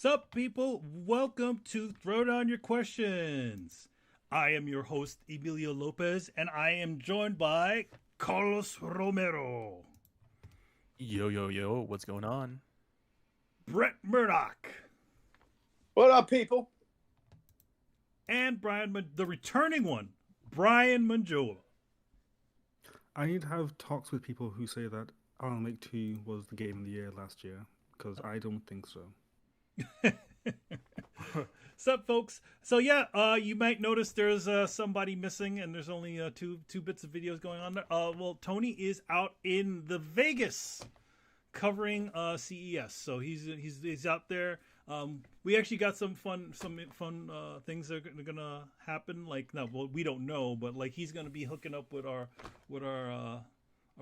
Sup, people? Welcome to Throw Down Your Questions. I am your host, Emilio Lopez, and I am joined by Carlos Romero, Yo, yo, yo, what's going on? Brett Murdoch, What up, people? and the returning one, Brian Manjola. I need to have talks with people who say that Alan Wake 2 was the game of the year last year, because I don't think so. Sup, folks? So yeah, you might notice there's somebody missing, and there's only two bits of videos going on there. Well, Tony is out in the Vegas covering CES, so he's out there. We actually got some fun things that are gonna happen. Like, no, well, we don't know, but like he's gonna be hooking up with our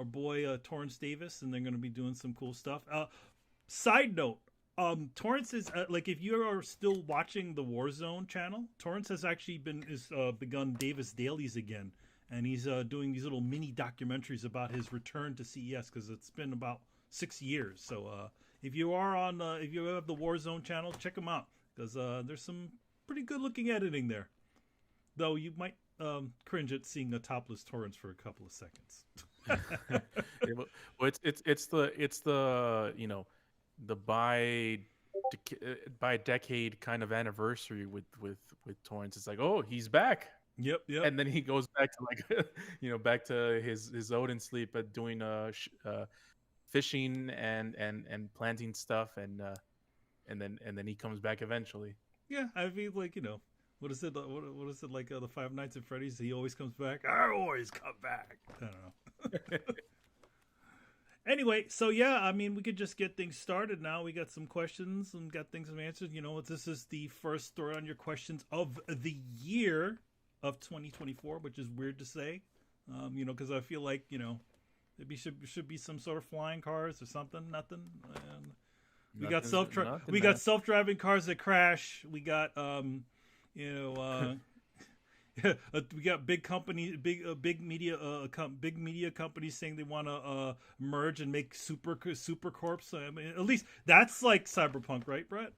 boy Torrance Davis, and they're gonna be doing some cool stuff. Side note. Torrance is like, if you are still watching the Warzone channel, Torrance has actually begun Davis Dailies again, and he's doing these little mini documentaries about his return to CES because it's been about 6 years. So if you are on, if you have the Warzone channel, check him out because there's some pretty good looking editing there. Though you might cringe at seeing a topless Torrance for a couple of seconds. Well, it's the the by decade kind of anniversary with Torrance. It's like, oh, he's back. Yep. And then he goes back to like back to his Odin sleep at doing fishing and planting stuff and then he comes back eventually. Yeah, I mean, like, what is it? What is it like? The Five Nights at Freddy's. He always comes back. I always come back. I don't know. Anyway, so yeah, I mean, we could just get things started now. We got some questions and got things answered. This is the first Throw Down Your Questions of the year of 2024, which is weird to say, because I feel like, maybe should be some sort of flying cars or something. Nothing. We got self-driving cars that crash. We got we got big companies, big media companies saying they want to merge and make super corps. I mean, at least that's like cyberpunk, right, Brett?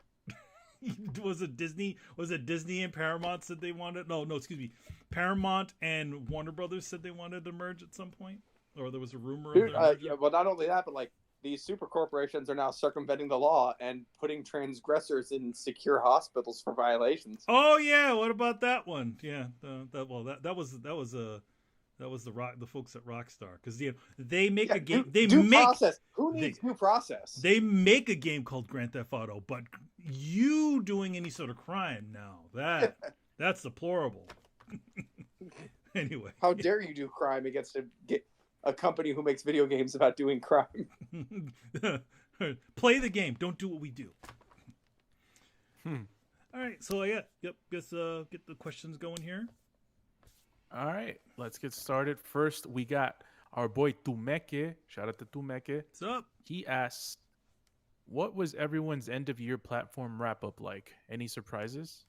Was it Disney and Paramount said they wanted? No, excuse me. Paramount and Warner Brothers said they wanted to merge at some point, or there was a rumor. Yeah, well, not only that, but like these super corporations are now circumventing the law and putting transgressors in secure hospitals for violations. Oh yeah, what about that one? Yeah, that was the folks at Rockstar, because they make a game. Process. Who needs due process? They make a game called Grand Theft Auto, but you doing any sort of crime now, that's deplorable. Anyway, how dare you do crime against a company who makes video games about doing crime? Play the game. Don't do what we do. All right. So guess get the questions going here. All right, let's get started. First, we got our boy Tumeke. Shout out to Tumeke. What's up? He asks, "What was everyone's end of year platform wrap up like? Any surprises?"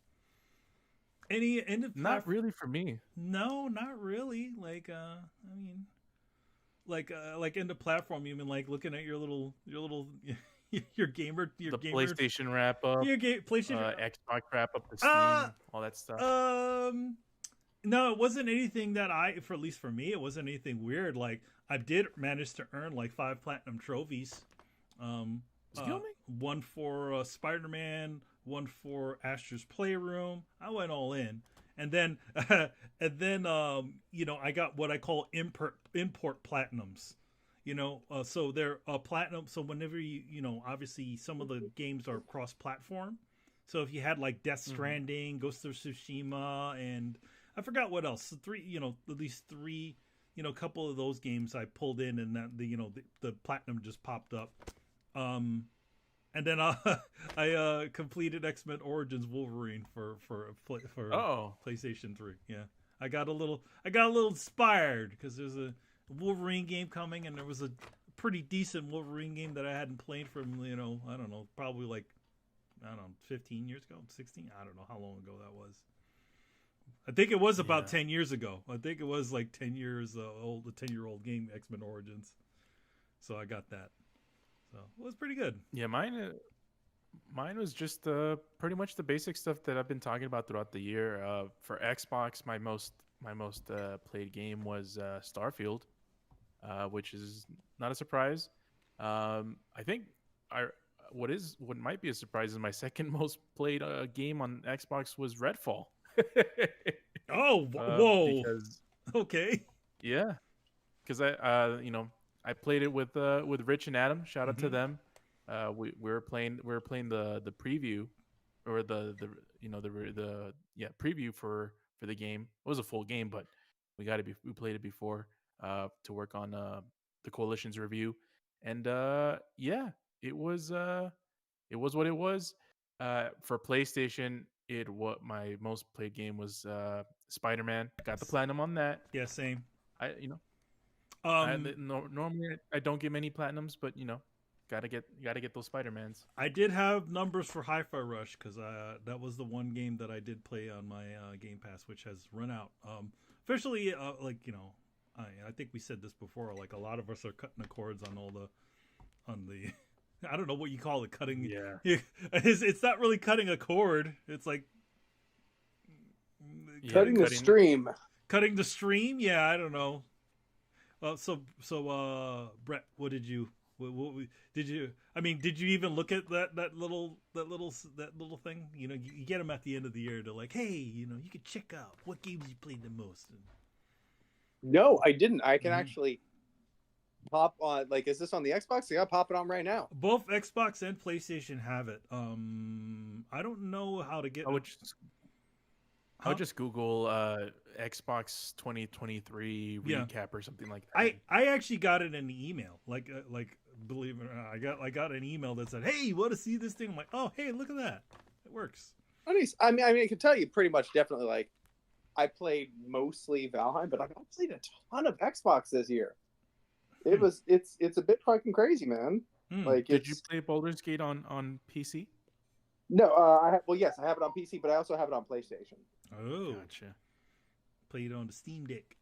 Any end of Not really for me. No, not really. Like I mean. Like in the platform, you mean like looking at your little gamer PlayStation wrap up, PlayStation Xbox wrap up, the Steam, all that stuff. No, it wasn't anything that at least for me, it wasn't anything weird. Like I did manage to earn like 5 platinum trophies. One for Spider-Man, one for Astra's Playroom. I went all in. And then, I got what I call import platinums, so they're platinum. So whenever obviously some of the games are cross-platform. So if you had like Death Stranding, Ghost of Tsushima, and I forgot what else. So at least three, a couple of those games I pulled in, and that the platinum just popped up. And then I completed X-Men Origins Wolverine for PlayStation 3. Yeah, I got a little inspired because there's a Wolverine game coming, and there was a pretty decent Wolverine game that I hadn't played from I don't know, probably like 15 years ago, 16. I don't know how long ago that was. I think it was about 10 years ago. I think it was like 10 years old, the 10-year-old game X-Men Origins. So I got that. So it was pretty good. Yeah, mine Mine was just pretty much the basic stuff that I've been talking about throughout the year. For Xbox, my most played game was Starfield, which is not a surprise. I think I what might be a surprise is my second most played game on Xbox was Redfall. Oh, whoa. Because Okay. yeah, because I played it with Rich and Adam. Shout out to Mhm. them. We were playing the preview, or the preview for the game. It was a full game, but we played it before to work on the Coalition's review, and yeah, it was it was what it was. For PlayStation, what my most played game was Spider-Man. Got the platinum on that. Yeah, same. I you know Um, Normally I don't get many platinums, but gotta get those Spider-Mans. I did have numbers for Hi-Fi Rush because that was the one game that I did play on my Game Pass, which has run out. Officially, I think we said this before. Like a lot of us are cutting the cords on the. I don't know what you call it, cutting. Yeah. It's not really cutting a cord. It's like Yeah, Cutting the stream. cutting the stream. Yeah, I don't know. Brett, what did you? Did you? I mean, did you even look at that little thing? You know, you get them at the end of the year. They're like, hey, you can check out what games you played the most. No, I didn't. I can Mhm. actually pop on. Like, is this on the Xbox? I gotta pop it on right now. Both Xbox and PlayStation have it. I don't know how to get. I would just, I Huh? would just Google Xbox 2023 Yeah. recap or something like that. I actually got it in the email. Like believe it or not, I got an email that said, "Hey, you want to see this thing?" I'm like, "Oh, hey, look at that. It works." I mean, I can tell you pretty much, definitely. Like, I played mostly Valheim, but I played a ton of Xbox this year. It's a bit fucking crazy, man. Hmm. Like, Did you play Baldur's Gate on PC? No, yes, I have it on PC, but I also have it on PlayStation. Oh, Gotcha. played on the Steam Deck.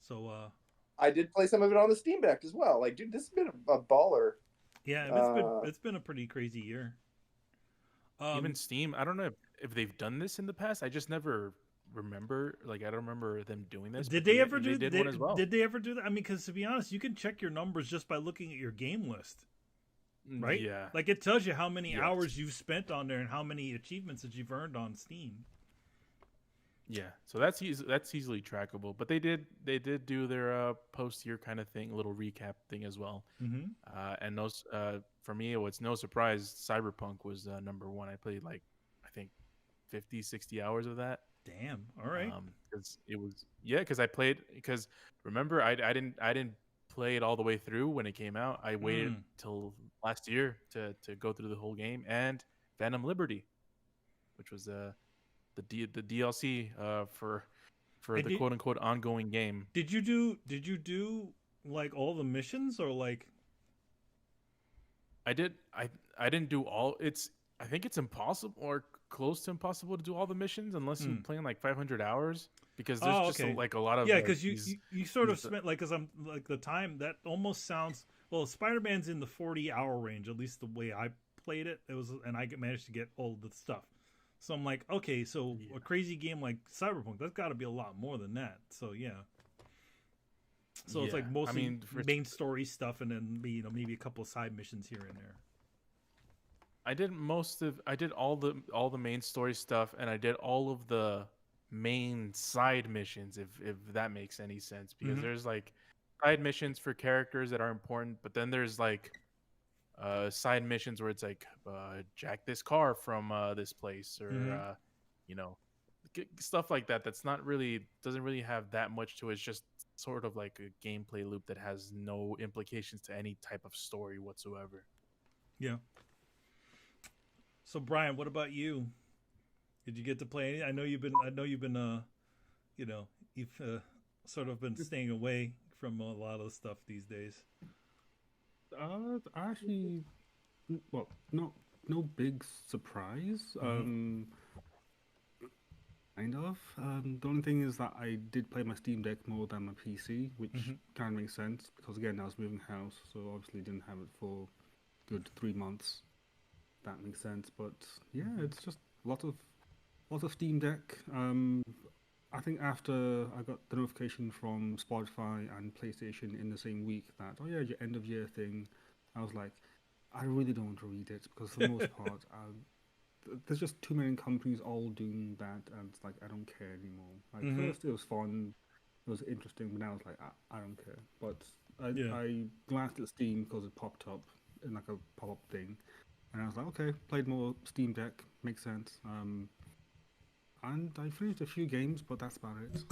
So I did play some of it on the Steam Deck as well. Like, dude, this has been a baller. yeah, it's been a pretty crazy year. Even Steam, I don't know if they've done this in the past. I just never remember. Like, I don't remember them doing this. Did but they ever do? did one as well. Did they ever do that? I mean, because to be honest, you can check your numbers just by looking at your game list, right? Yeah. Like it tells you how many Yes. hours you've spent on there and how many achievements that you've earned on Steam. Yeah, so that's easily trackable. But they did do their post year kind of thing, a little recap thing as well. Mm-hmm. And those for me, it's no surprise Cyberpunk was number one. I played like I think 50, 60 hours of that. Damn. All right. Because I played because remember I didn't play it all the way through when it came out. I waited till last year to go through the whole game, and Phantom Liberty, which was the DLC for the quote unquote ongoing game. Did you do like all the missions or like? I didn't do all. I think it's impossible or close to impossible to do all the missions unless you're playing like 500 hours because there's just like a lot of because you sort of spent like because I'm like the time that almost sounds well. Spider-Man's in the 40-hour range, at least the way I played it. It was, and I managed to get all the stuff. So I'm like, okay, so a crazy game like Cyberpunk, that's got to be a lot more than that. So yeah. So it's like mostly main story stuff, and then maybe a couple of side missions here and there. I did all the main story stuff, and I did all of the main side missions, if that makes any sense, because there's like side missions for characters that are important, but then there's like side missions where it's like jack this car from this place, or stuff like that. That's not really doesn't really have that much to it. It's just sort of like a gameplay loop that has no implications to any type of story whatsoever. Yeah. So Brian, what about you? Did you get to play any? I know you've been you've sort of been staying away from a lot of the stuff these days. Actually, well, no big surprise. Kind of. The only thing is that I did play my Steam Deck more than my PC, which kind of makes sense because again I was moving house, so obviously didn't have it for good 3 months. that makes sense. But yeah, it's just lots of Steam Deck. I think after I got the notification from Spotify and PlayStation in the same week that, oh yeah, your end of year thing, I was like, I really don't want to read it because for the most part, there's just too many companies all doing that, and it's like I don't care anymore. Like first it was fun, it was interesting, but now it's like I don't care. But I glanced at Steam because it popped up in like a pop-up thing, and I was like, okay, played more Steam Deck, makes sense. And I finished a few games, but that's about it.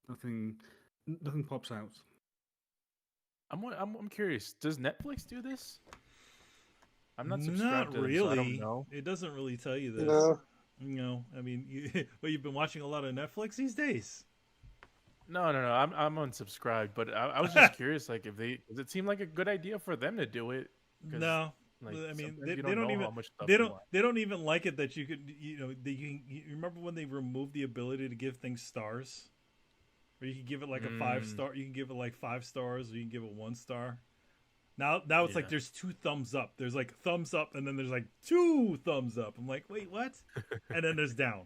Nothing pops out. I'm curious. Does Netflix do this? I'm not subscribed Not to really. them, so I don't know. It doesn't really tell you this. No. You know, I mean, you've been watching a lot of Netflix these days. No. I'm unsubscribed, but I was just curious, like, does it seem like a good idea for them to do it? No. Like, I mean, they they don't even how much stuff they don't even like it that you could, you remember when they removed the ability to give things stars, or you could give it like a 5-star, you can give it like 5 stars, or you can give it 1 star. Now it's like there's 2 thumbs up. There's like thumbs up, and then there's like 2 thumbs up. I'm like, wait, what? And then there's down.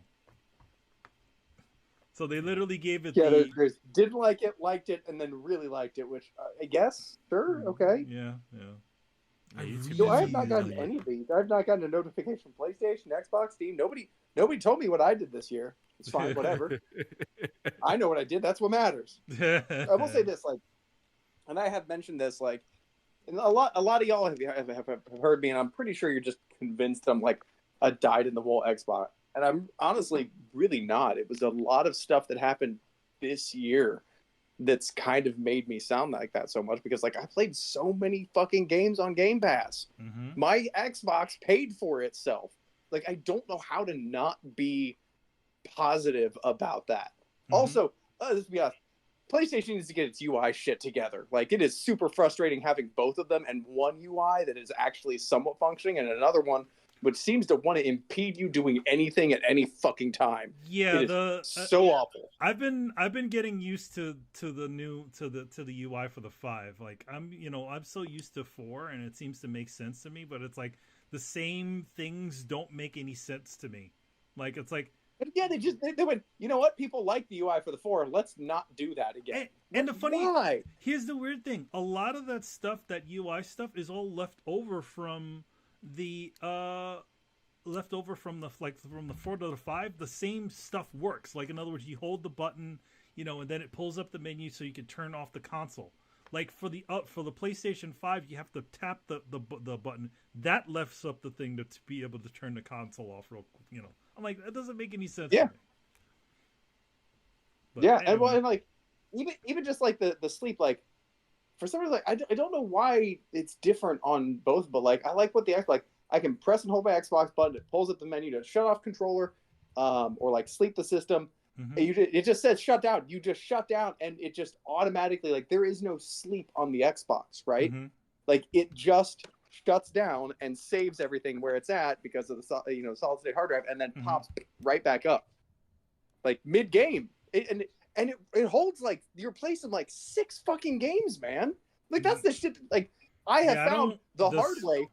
So they literally gave it. Yeah, there's didn't like it, liked it, and then really liked it. Which I guess, sure, okay. Yeah. So I have not gotten any of these. I've not gotten a notification from PlayStation, Xbox, Steam. Nobody told me what I did this year. It's fine, whatever. I know what I did. That's what matters. I will say this, like, and I have mentioned this, like, and a lot of y'all have heard me, and I'm pretty sure you're just convinced I'm like a dyed-in-the-wool Xbox, and I'm honestly really not. It was a lot of stuff that happened this year that's kind of made me sound like that so much, because like I played so many fucking games on Game Pass. My Xbox paid for itself. Like, I don't know how to not be positive about that. Also, let's be honest, PlayStation needs to get its UI shit together. Like, it is super frustrating having both of them and one UI that is actually somewhat functioning and another one which seems to want to impede you doing anything at any fucking time. Yeah, so awful. I've been getting used to the UI for the 5. Like, I'm so used to 4, and it seems to make sense to me. But it's like the same things don't make any sense to me. Like, it's like, yeah, they went, you know what? People like the UI for the 4. Let's not do that again. And the funny, here's the weird thing: a lot of that stuff, that UI stuff, is all left over from the from the 4 to the 5. The same stuff works. Like, in other words, you hold the button, and then it pulls up the menu so you can turn off the console. Like, for the PlayStation 5, you have to tap the button that lifts up the thing to be able to turn the console off. I'm like, that doesn't make any sense. Yeah. To me. But yeah, anyway. and like even just like the sleep, like, for some reason, like, I don't know why it's different on both, but like I like what the Xbox, like, I can press and hold my Xbox button, it pulls up the menu to shut off controller, or like sleep the system. It just says shut down. You just shut down, and it just automatically, like, there is no sleep on the Xbox, right? Like, it just shuts down and saves everything where it's at because of the solid state hard drive, and then pops right back up, like mid game. And it holds, like, you're placing like 6 fucking games, man. Like, that's the shit. Like, I have found the hard way.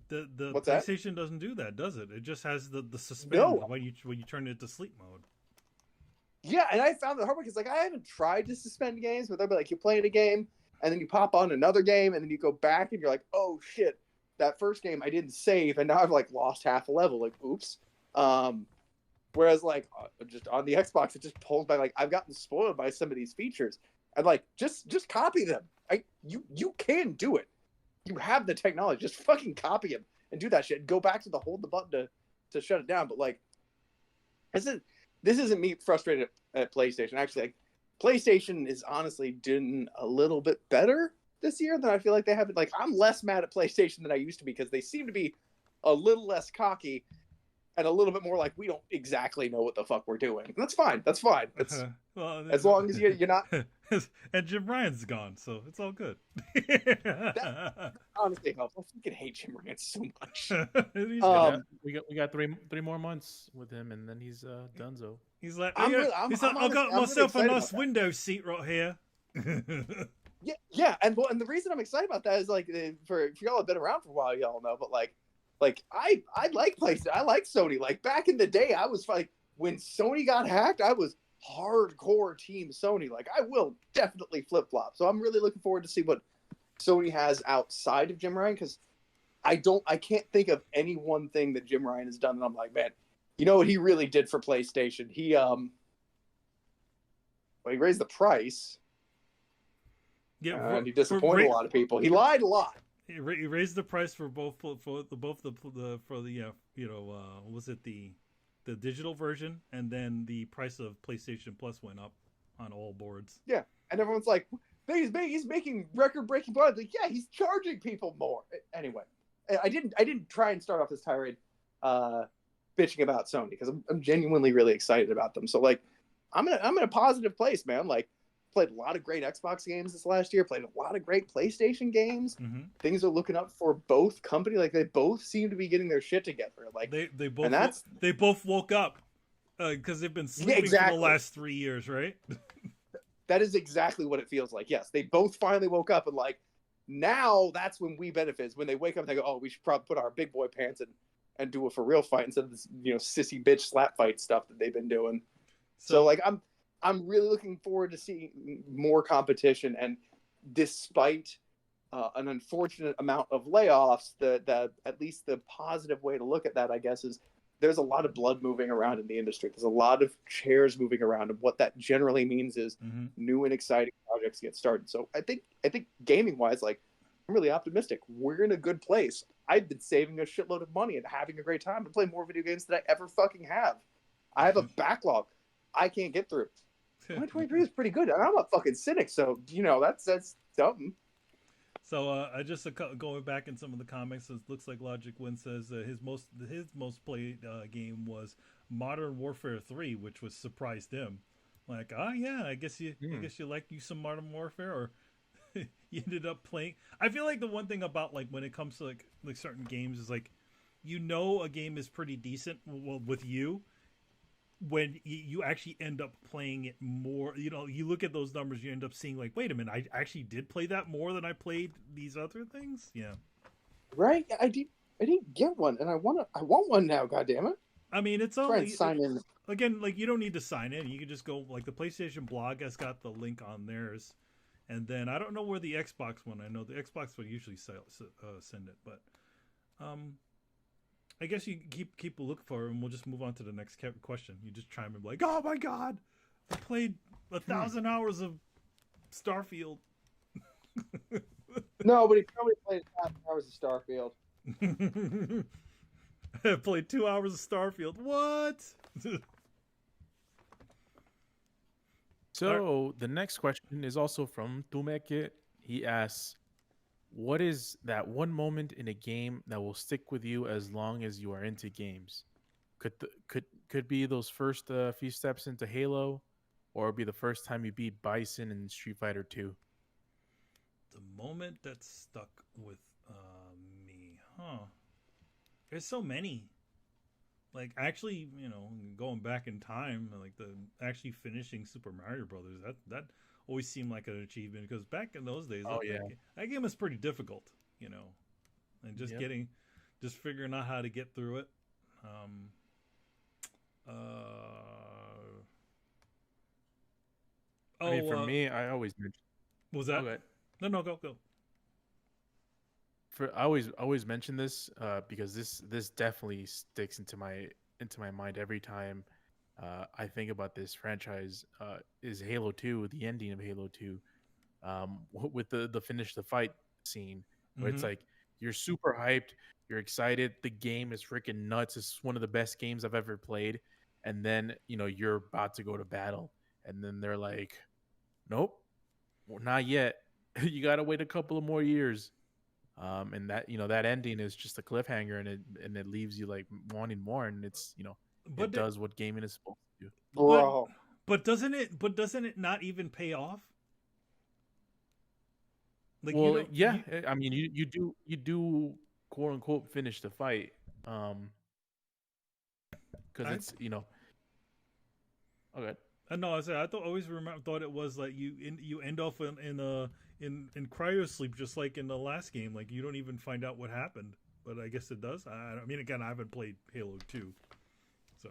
The What's PlayStation that? doesn't do that, does it? It just has the suspend when you turn it to sleep mode. Yeah, and I found the hard way because, like, I haven't tried to suspend games, but they'll be like, you're playing a game, and then you pop on another game, and then you go back, and you're like, oh shit, that first game I didn't save, and now I've like lost half a level. Like, oops. Whereas, like, just on the Xbox, it just pulls by. Like, I've gotten spoiled by some of these features, and like, just copy them. You can do it. You have the technology. Just fucking copy them and do that shit. Go back to the hold the button to shut it down. But like, this isn't me frustrated at PlayStation. Actually, like, PlayStation is honestly doing a little bit better this year than I feel like they have. Like, I'm less mad at PlayStation than I used to be because they seem to be a little less cocky and a little bit more like, we don't exactly know what the fuck we're doing. And that's fine. That's fine. It's, well, as long as you're not. And Jim Ryan's gone, so it's all good. That honestly helps. I fucking hate Jim Ryan so much. We got three more months with him, and then he's donezo. He's like, I got myself a nice window seat right here. Yeah, and the reason I'm excited about that is, like, for y'all have been around for a while, y'all know, but like, Like I like PlayStation. I like Sony. Like back in the day, I was like when Sony got hacked, I was hardcore team Sony. Like I will definitely flip flop. So I'm really looking forward to see what Sony has outside of Jim Ryan, because I can't think of any one thing that Jim Ryan has done and I'm like, man, you know what he really did for PlayStation? He raised the price. Yeah, and he disappointed a lot of people. He lied a lot. He raised the price for both was it the digital version, and then the price of PlayStation Plus went up on all boards. Yeah, and everyone's like, he's making record-breaking products. Like, yeah, he's charging people more. Anyway, I didn't try and start off this tirade bitching about Sony, because I'm genuinely really excited about them. So like, I'm in a positive place, man. Like, played a lot of great Xbox games this last year. Played a lot of great PlayStation games. Mm-hmm. Things are looking up for both companies. Like, they both seem to be getting their shit together. Like they both woke up because they've been sleeping for the last 3 years, right? That is exactly what it feels like. Yes, they both finally woke up, and like now that's when we benefit. Is when they wake up and they go, oh, we should probably put our big boy pants and do a for real fight instead of this, sissy bitch slap fight stuff that they've been doing. So like I'm really looking forward to seeing more competition, and despite an unfortunate amount of layoffs, that at least the positive way to look at that, I guess, is there's a lot of blood moving around in the industry. There's a lot of chairs moving around, and what that generally means is new and exciting projects get started. So I think gaming wise, like, I'm really optimistic. We're in a good place. I've been saving a shitload of money and having a great time to play more video games than I ever fucking have. I have a backlog I can't get through. 2023 is pretty good. I'm a fucking cynic, so that's something. So I just going back in some of the comics. It looks like Logic Win says his most played game was Modern Warfare 3, which was surprised him. Like, yeah, I guess you like some Modern Warfare, or you ended up playing. I feel like the one thing about like when it comes to like certain games is like, a game is pretty decent with you when you actually end up playing it more. You look at those numbers, you end up seeing like, wait a minute, I actually did play that more than I played these other things. Yeah, right. I didn't get one, and I want one now. God damn it! I mean, it's only sign in again. Like, you don't need to sign in. You can just go, like, the PlayStation blog has got the link on theirs, and then I don't know where the Xbox one. I know the Xbox one usually send it, but I guess you keep a look for it, and we'll just move on to the next question. You just chime in like, oh my god, I played 1,000 hours of Starfield. No, but he probably played 1,000 hours of Starfield. I played 2 hours of Starfield. What? So the next question is also from Tumeke. He asks, what is that one moment in a game that will stick with you as long as you are into games? Could be those first few steps into Halo, or be the first time you beat Bison in Street Fighter 2. The moment that stuck with me, there's so many. Like, actually, going back in time, like actually finishing Super Mario Brothers, that always seemed like an achievement, because back in those days, that game was pretty difficult, and just figuring out how to get through it. For me, I always mention. What was that? Okay. No, go. I always mention this because this definitely sticks into my mind every time I think about this franchise. Is Halo 2, the ending of Halo 2, with the finish the fight scene, where it's like you're super hyped, you're excited, the game is freaking nuts, it's one of the best games I've ever played, and then you're about to go to battle, and then they're like, nope, well, not yet. You gotta wait a couple of more years. And that that ending is just a cliffhanger, and it leaves you like wanting more, and it's it does what gaming is supposed to do. Bro. But doesn't it not even pay off? Like, well, I mean, you do quote unquote finish the fight, because it's okay. No, I thought it was like you end off in cryosleep, just like in the last game. Like, you don't even find out what happened but I guess it does. I mean, again, I haven't played Halo 2, so.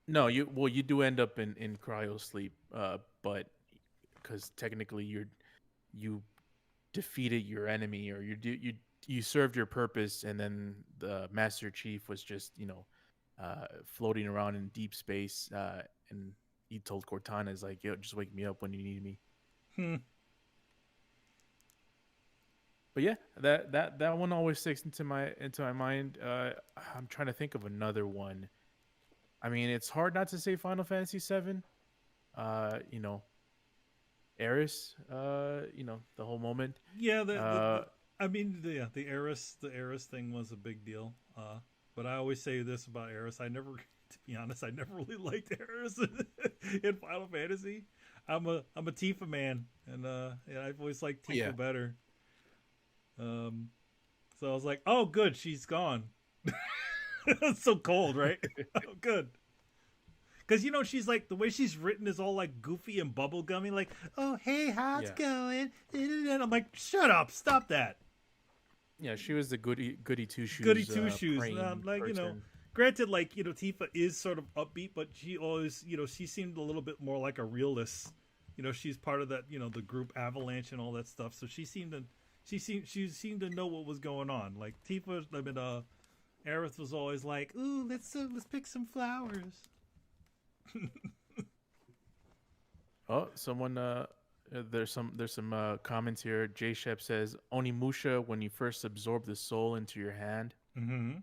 No, you do end up in cryo sleep, but because technically you defeated your enemy, or you served your purpose, and then the Master Chief was just floating around in deep space, and he told Cortana, "Is like, yo, just wake me up when you need me." But yeah, that one always sticks into my mind. I'm trying to think of another one. I mean, it's hard not to say Final Fantasy VII. Eris. The whole moment. Yeah, the Eris thing was a big deal. But I always say this about Eris: to be honest, I never really liked Eris in Final Fantasy. I'm a Tifa man, and I've always liked Tifa better. So I was like, oh, good, she's gone. It's so cold, right? Oh, good. Because, she's like, the way she's written is all like goofy and bubblegummy, like, oh, hey, how's it going? And I'm like, shut up, stop that. Yeah, she was the goody two shoes. Goody two shoes. Granted, like, Tifa is sort of upbeat, but she always, she seemed a little bit more like a realist. She's part of that, the group Avalanche and all that stuff. So she seemed to know what was going on. Like Tifa, Aerith was always like, ooh, let's pick some flowers. Oh, someone there's some comments here. J Shep says Onimusha when you first absorb the soul into your hand. Mm-hmm.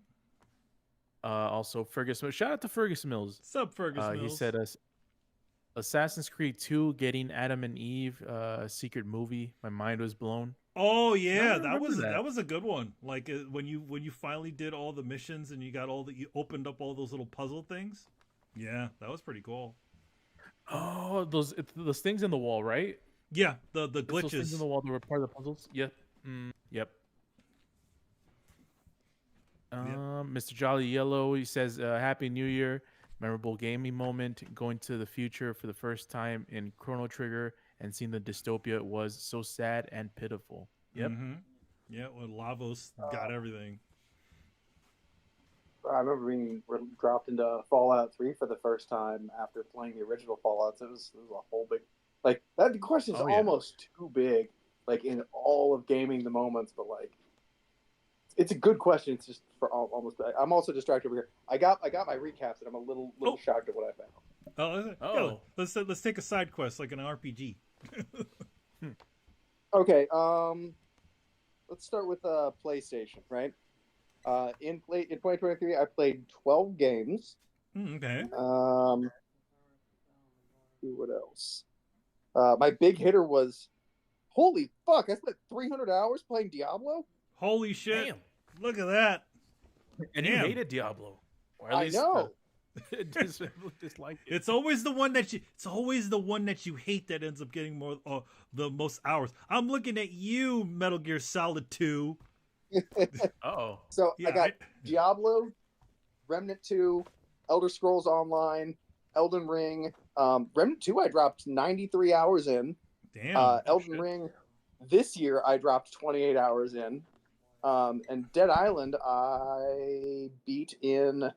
Also Fergus Mills. Shout out to Fergus Mills. What's up, Fergus Mills? He said Assassin's Creed 2 getting Adam and Eve secret movie. My mind was blown. Oh yeah, that was a good one. Like when you finally did all the missions and you opened up all those little puzzle things. Yeah, that was pretty cool. Oh, those things in the wall, right? Yeah, the glitches. Those things in the wall that were part of the puzzles. Yep. Yep. Mr. Jolly Yellow, he says, Happy New Year. Memorable gaming moment. Going to the future for the first time in Chrono Trigger and seeing the dystopia was so sad and pitiful. Yep. Mm-hmm. Yeah, when Lavos got everything. I remember being dropped into Fallout 3 for the first time after playing the original Fallouts. It was a whole big... Like, that question is almost too big, like, in all of gaming the moments, but, like, it's a good question. It's just for almost... I'm also distracted over here. I got my recaps, and I'm a little shocked at what I found. Yeah, let's take a side quest, like an RPG. Okay, let's start with PlayStation, right? In 2023, I played 12 games. Okay. What else? My big hitter was, holy fuck! I spent 300 hours playing Diablo. Holy shit! Damn. Look at that. And you hated Diablo. Or at least, I know. Disliked it. It's always the one that you hate that ends up getting the most hours. I'm looking at you, Metal Gear Solid 2. Oh. So yeah, I got Diablo, Remnant 2, Elder Scrolls Online, Elden Ring. Remnant 2 I dropped 93 hours in. Damn. Elden Ring this year I dropped 28 hours in. And Dead Island I beat in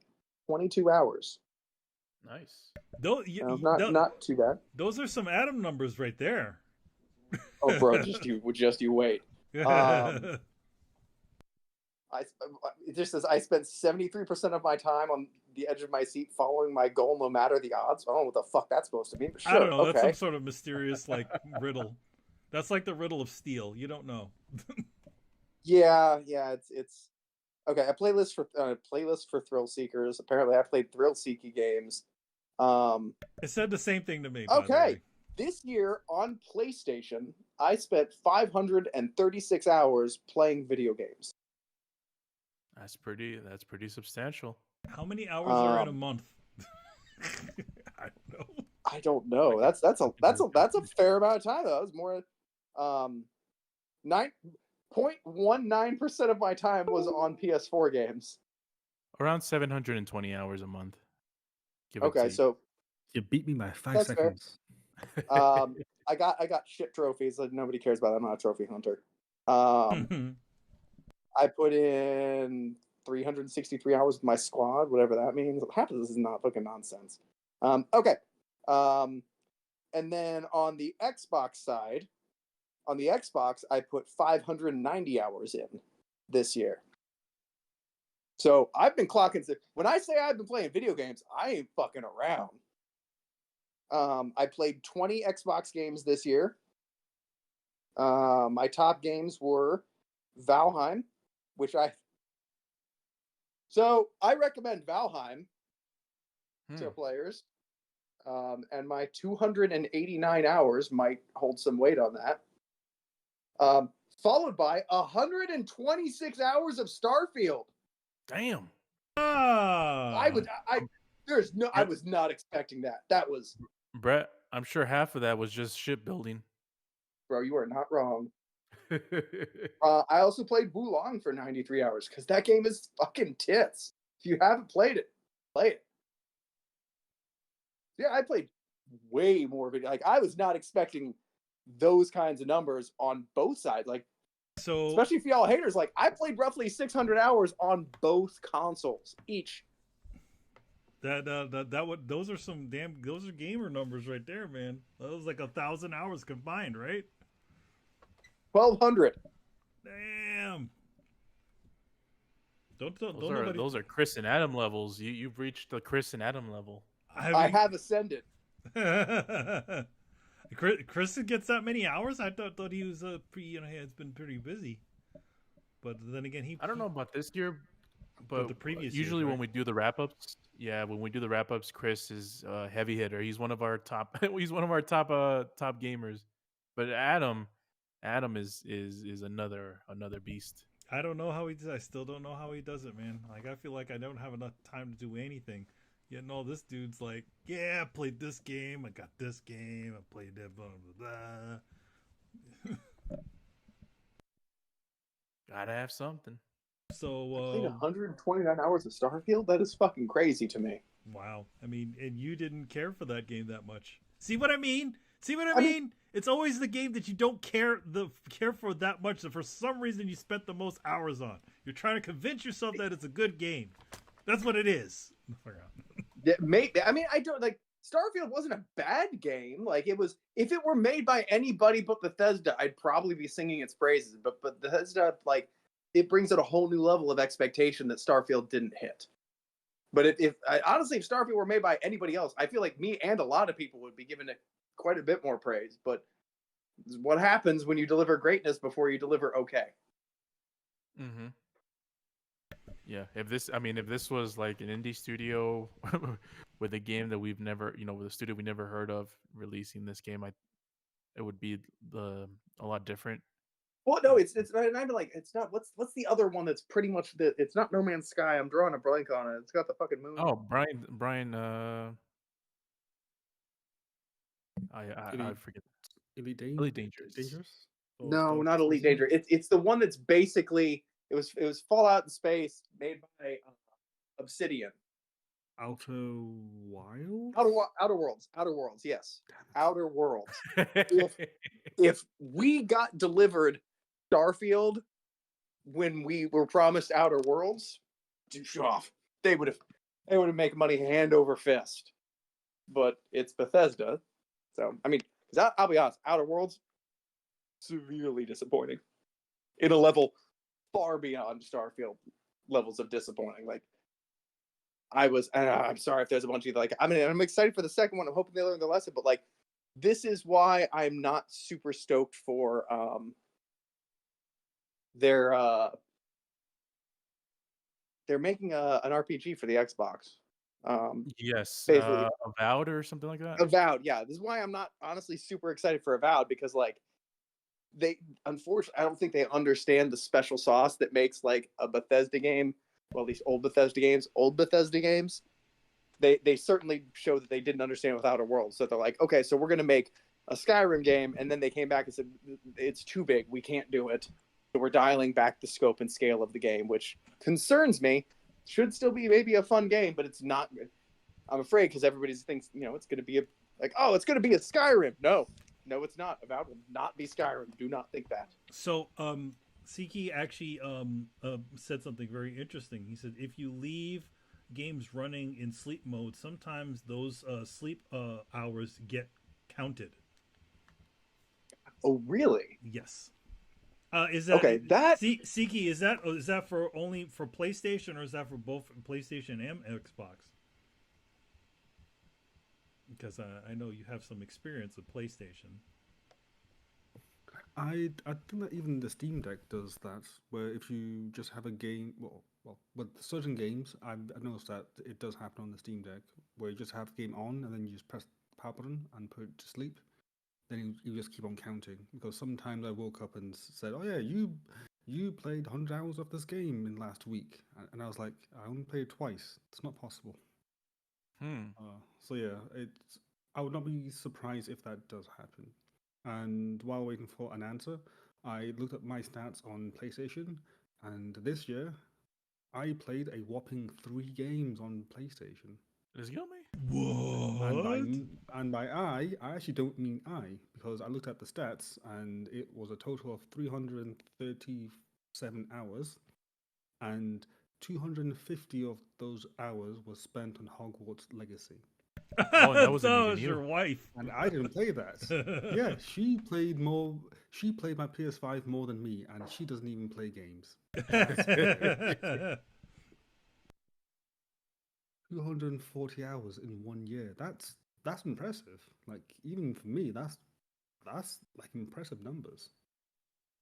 22 hours. Nice. Not too bad. Those are some Adam numbers right there. Oh, bro, just you wait. It just says I spent 73% of my time on the edge of my seat following my goal, no matter the odds. I don't know what the fuck that's supposed to mean. But sure, I don't know. Okay. That's some sort of mysterious riddle. That's like the riddle of steel. You don't know. Yeah. It's okay. A playlist for thrill seekers. Apparently, I played thrill seeking games. It said the same thing to me. Okay, this year on PlayStation, I spent 536 hours playing video games. That's pretty substantial. How many hours are in a month? I don't know. That's a fair amount of time though. That was more 9.19% of my time was on PS4 games. Around 720 hours a month. Okay, so you beat me by 5 seconds. I got shit trophies that nobody cares about. I'm not a trophy hunter. I put in 363 hours with my squad, whatever that means. Half of this is not fucking nonsense. Okay. And then on the Xbox side, I put 590 hours in this year. So I've been clocking. When I say I've been playing video games, I ain't fucking around. I played 20 Xbox games this year. My top games were Valheim, So I recommend Valheim to players. And my 289 hours might hold some weight on that. Followed by 126 hours of Starfield. Damn. I was not expecting that. That was Brett, I'm sure half of that was just shipbuilding. Bro, you are not wrong. I also played Wulong for 93 hours because that game is fucking tits. If you haven't played it, play it. Yeah, I played way more video. Like, I was not expecting those kinds of numbers on both sides. Like, So especially for y'all haters, like I played roughly 600 hours on both consoles each. those are gamer numbers right there, man. That was like 1,000 hours combined, right? 1,200. Damn. Those are Chris and Adam levels. You've reached the Chris and Adam level. I have ascended. Chris gets that many hours? I thought he was he has been pretty busy. But then again, I don't know about this year, but the previous usually years, right? when we do the wrap ups, Chris is a heavy hitter. He's one of our top. He's one of our top gamers. But Adam is another beast. I don't know how he does. I still don't know how he does it, man. Like, I feel like I don't have enough time to do anything. Yet, no, this dude's like, yeah, I played this game. I got this game. I played that, blah, blah, blah. Gotta have something. So, I played 129 hours of Starfield? That is fucking crazy to me. wow. I mean, and you didn't care for that game that much. See what I mean? I mean? It's always the game that you don't care for that much that for some reason you spent the most hours on. You're trying to convince yourself that it's a good game. That's what it is. Yeah, maybe. I mean, I don't like Starfield wasn't a bad game. Like, it was. If it were made by anybody but Bethesda, I'd probably be singing its praises. But Bethesda, like, it brings it a whole new level of expectation that Starfield didn't hit. But honestly, if Starfield were made by anybody else, I feel like me and a lot of people would be giving it quite a bit more praise. But what happens when you deliver greatness before you deliver okay? Mm-hmm. Yeah, if this was like an indie studio with a game that we've never, with a studio we never heard of releasing this game, it would be a lot different. Well, no, it's not like it's not. What's the other one that's pretty much it's not No Man's Sky. I'm drawing a blank on it. It's got the fucking moon. Oh, Brian. I forget. Elite Dangerous. No, not Elite Dangerous. It's the one that's basically it was Fallout in space made by Obsidian. Outer Wilds? Outer Worlds, yes. Outer Worlds. if we got delivered Starfield when we were promised Outer Worlds, they would have made money hand over fist. But it's Bethesda. So, I mean, I'll be honest, Outer Worlds, severely disappointing. In a level far beyond Starfield levels of disappointing. Like, I'm sorry if there's a bunch of you like, I mean, I'm excited for the second one. I'm hoping they learn the lesson, but like, this is why I'm not super stoked for they're making an RPG for the Xbox. Yes, basically, Avowed or something like that. Avowed, yeah. This is why I'm not honestly super excited for Avowed, because like unfortunately, I don't think they understand the special sauce that makes like a Bethesda game. Well, at least old Bethesda games. They certainly show that they didn't understand with Outer Worlds. So they're like, okay, so we're gonna make a Skyrim game, and then they came back and said it's too big, we can't do it. So we're dialing back the scope and scale of the game, which concerns me. Should still be maybe a fun game, but it's not. I'm afraid because everybody thinks it's gonna be it's gonna be a Skyrim. No, it's not. Avowed will not be Skyrim. Do not think that. So Siki actually said something very interesting. He said if you leave games running in sleep mode, sometimes those sleep hours get counted. Oh, really? Yes. Is that Okay, that Siki? Is that for only for PlayStation, or is that for both PlayStation and Xbox? Because I know you have some experience with PlayStation. I think that even the Steam Deck does that, where if you just have a game, with certain games, I've noticed that it does happen on the Steam Deck, where you just have the game on and then you just press the power button and put it to sleep. Then you just keep on counting, because sometimes I woke up and said, "Oh yeah, you played 100 hours of this game in last week," and I was like, "I only played twice. It's not possible." So yeah, I would not be surprised if that does happen. And while waiting for an answer, I looked at my stats on PlayStation, and this year I played a whopping 3 games on PlayStation. Let's go, man. What? And by I actually don't mean I, because I looked at the stats and it was a total of 337 hours, and 250 of those hours was spent on Hogwarts Legacy. Oh, and that wasn't that even was you. your wife. And I didn't play that. Yeah, she played more. She played my PS5 more than me, and she doesn't even play games. 240 hours in 1 year. That's impressive. Like, even for me, that's like impressive numbers.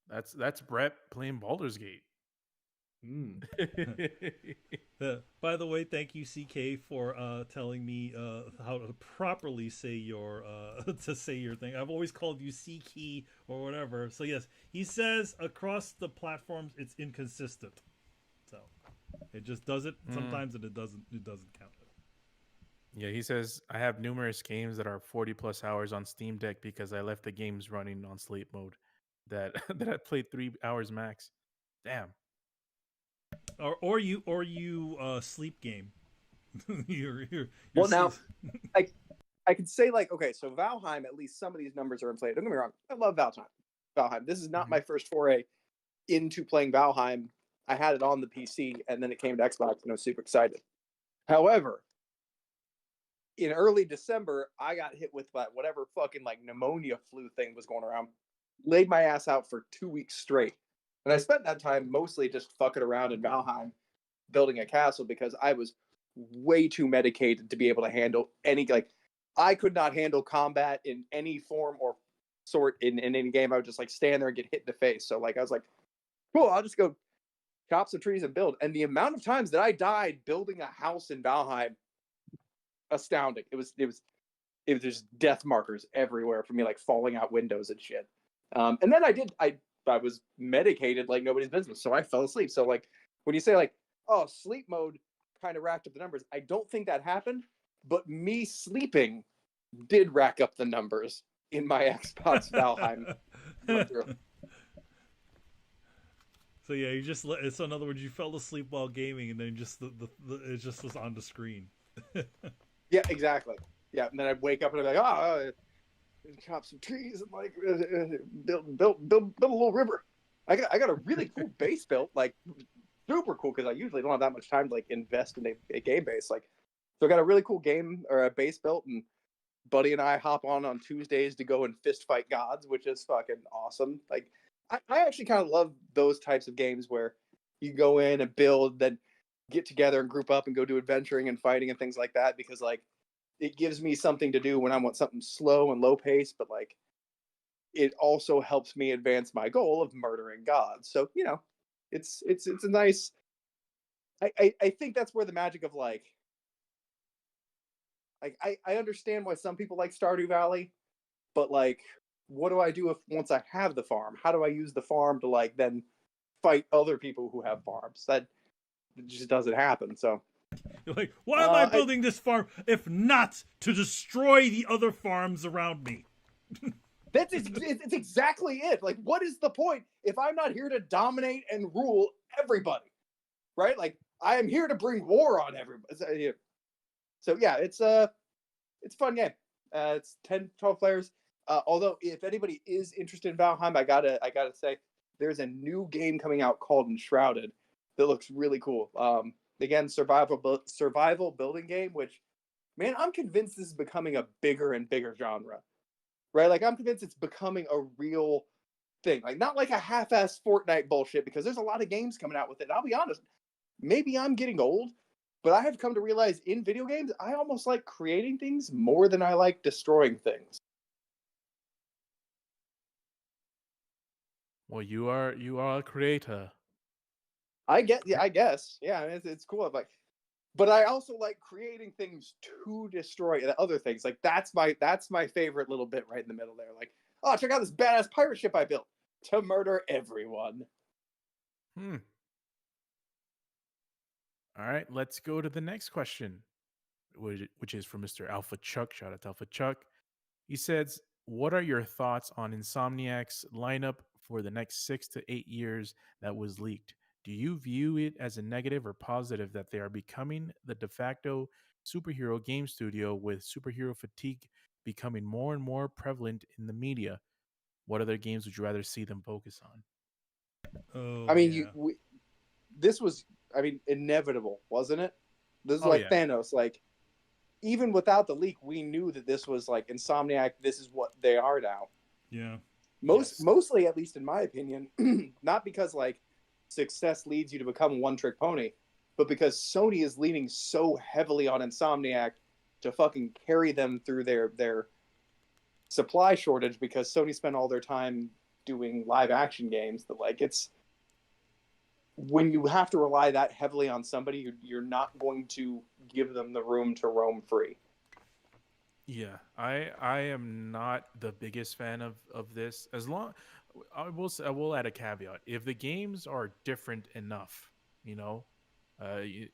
That's Brett playing Baldur's Gate. By the way, thank you, CK, for telling me how to properly say your thing. I've always called you CK or whatever. So yes, he says across the platforms it's inconsistent. So it just does it sometimes, and it doesn't count it. Yeah, he says I have numerous games that are 40 plus hours on Steam Deck because I left the games running on sleep mode. That I played 3 hours max. Damn. Or you sleep game. you're well now, I could say like, okay, so Valheim, at least some of these numbers are inflated. Don't get me wrong, I love Valheim. This is not my first foray into playing Valheim. I had it on the PC, and then it came to Xbox, and I was super excited. However, in early December, I got hit with whatever fucking like pneumonia flu thing was going around. Laid my ass out for 2 weeks straight. And I spent that time mostly just fucking around in Valheim, building a castle, because I was way too medicated to be able to handle I could not handle combat in any form or sort in any game. I would just like stand there and get hit in the face. So like I was like, cool, I'll just go chop some trees and build. And the amount of times that I died building a house in Valheim, astounding. It was just death markers everywhere for me, like falling out windows and shit. And then I was medicated like nobody's business, so I fell asleep. So like when you say like, oh, sleep mode kind of racked up the numbers, I don't think that happened, but me sleeping did rack up the numbers in my Xbox Valheim. So yeah, you just so in other words, you fell asleep while gaming, and then just it just was on the screen. Yeah, exactly. Yeah, and then I'd wake up and I'd be like, chop some trees and like build a little river. I got a really cool base built, like super cool, because I usually don't have that much time to like invest in a game base. Like, so I got a really cool game or a base built, and Buddy and I hop on Tuesdays to go and fist fight gods, which is fucking awesome. Like, I actually kind of love those types of games where you go in and build, then get together and group up and go do adventuring and fighting and things like that, because like it gives me something to do when I want something slow and low pace, but like it also helps me advance my goal of murdering gods. So, you know, it's a nice, I think that's where the magic of like I understand why some people like Stardew Valley, but like, what do I do if once I have the farm? How do I use the farm to like then fight other people who have farms? That just doesn't happen. So you're like, why am I building this farm if not to destroy the other farms around me? It's exactly it. Like, what is the point if I'm not here to dominate and rule everybody? Right? Like, I am here to bring war on everybody. So yeah, it's a fun game. It's 10, 12 players. Although if anybody is interested in Valheim, I gotta say, there's a new game coming out called Enshrouded that looks really cool. Again, survival building game, which, man, I'm convinced this is becoming a bigger and bigger genre, right? Like, I'm convinced it's becoming a real thing. Like, not like a half-ass Fortnite bullshit, because there's a lot of games coming out with it. And I'll be honest, maybe I'm getting old, but I have come to realize in video games, I almost like creating things more than I like destroying things. Well, you are a creator. I guess. Yeah, it's cool. But I also like creating things to destroy other things. Like that's my favorite little bit right in the middle there. Like, oh, check out this badass pirate ship I built to murder everyone. All right, let's go to the next question, which is from Mr. Alpha Chuck. Shout out to Alpha Chuck. He says, "What are your thoughts on Insomniac's lineup for the next 6 to 8 years that was leaked? Do you view it as a negative or positive that they are becoming the de facto superhero game studio, with superhero fatigue becoming more and more prevalent in the media? What other games would you rather see them focus on?" Oh, I mean, yeah. this was, I mean, inevitable, wasn't it? This is Oh, like yeah. Thanos. Like, even without the leak, we knew that this was like Insomniac. This is what they are now. Yeah. Yes. Mostly, at least in my opinion, not because like success leads you to become a one-trick pony, but because Sony is leaning so heavily on Insomniac to fucking carry them through their supply shortage, because Sony spent all their time doing live action games that, like, it's when you have to rely that heavily on somebody, you're not going to give them the room to roam free. Yeah, I am not the biggest fan of this. As long I will add a caveat. If the games are different enough, you know, uh, you,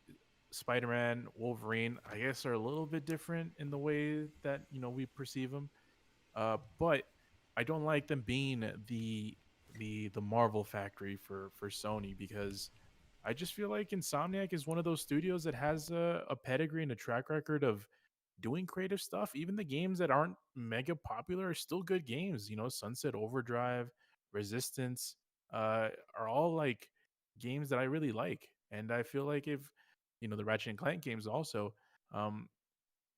Spider-Man, Wolverine, I guess are a little bit different in the way that we perceive them. But I don't like them being the Marvel factory for Sony, because I just feel like Insomniac is one of those studios that has a pedigree and a track record of doing creative stuff. Even the games that aren't mega popular are still good games. Sunset Overdrive, Resistance, are all like games that I really like. And I feel like if the Ratchet and Clank games also.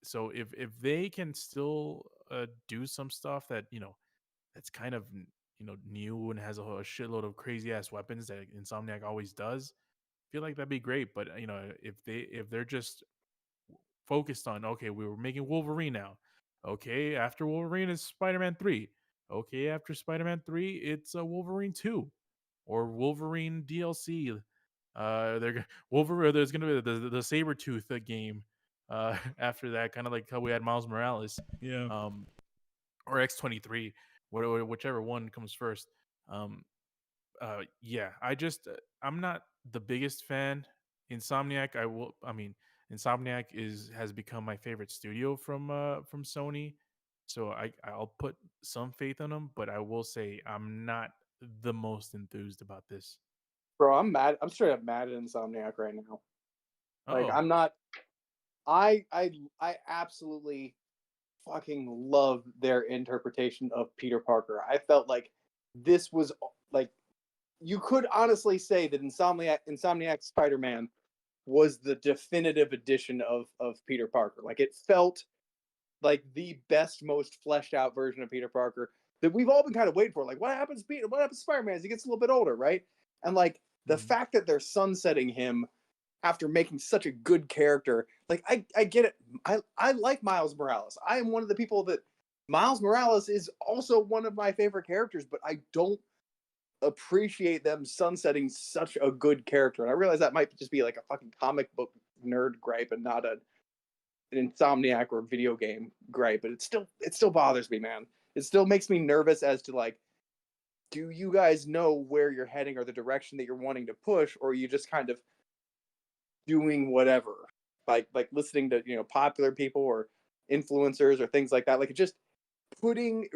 So if they can still do some stuff that that's kind of new and has a shitload of crazy ass weapons that Insomniac always does, I feel like that'd be great. But if they're just focused on, okay, we were making Wolverine now. Okay, after Wolverine is Spider-Man 3. Okay, after Spider-Man 3, it's Wolverine 2 or Wolverine DLC. Wolverine. There's gonna be the Sabretooth game after that, kind of like how we had Miles Morales, Yeah. or X-23, whichever one comes first. Yeah, I'm not the biggest fan. Insomniac, Insomniac has become my favorite studio from Sony, so I'll put some faith in them, but I will say I'm not the most enthused about this. Bro, I'm mad. I'm straight up mad at Insomniac right now. Like, Oh, I'm not. I absolutely fucking love their interpretation of Peter Parker. I felt like this was like, you could honestly say that Insomniac Spider-Man was the definitive edition of Peter Parker. Like, it felt like the best, most fleshed out version of Peter Parker that we've all been kind of waiting for. Like, what happens to Spider-Man as he gets a little bit older, right? And like the fact that they're sunsetting him after making such a good character, like, I get it. I like Miles Morales. I am one of the people that Miles Morales is also one of my favorite characters, but I don't appreciate them sunsetting such a good character. And I realize that might just be like a fucking comic book nerd gripe and not an Insomniac or video game gripe, but it still bothers me, man. It still makes me nervous as to, like, do you guys know where you're heading or the direction that you're wanting to push, or are you just kind of doing whatever, like listening to popular people or influencers or things like that? Like, it just putting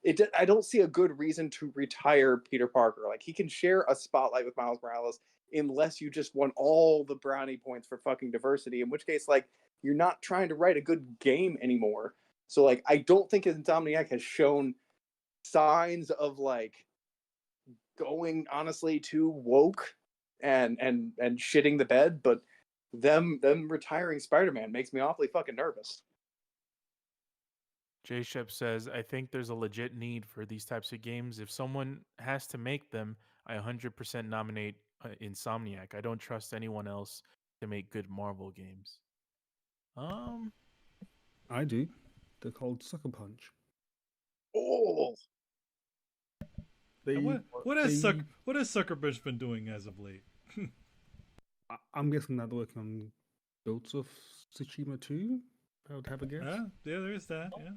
it. I don't see a good reason to retire Peter Parker. Like, he can share a spotlight with Miles Morales unless you just want all the brownie points for fucking diversity, in which case, like, you're not trying to write a good game anymore. So, like, I don't think Insomniac has shown signs of, like, going honestly too woke and shitting the bed, but them retiring Spider-Man makes me awfully fucking nervous. J Shep says, I think there's a legit need for these types of games. If someone has to make them, I 100% nominate Insomniac. I don't trust anyone else to make good Marvel games. I do. They're called Sucker Punch. Oh, They, what has Sucker Punch been doing as of late? I'm guessing that they're working on Ghosts of Tsushima 2. I would have a guess. Yeah, there is that. Yeah,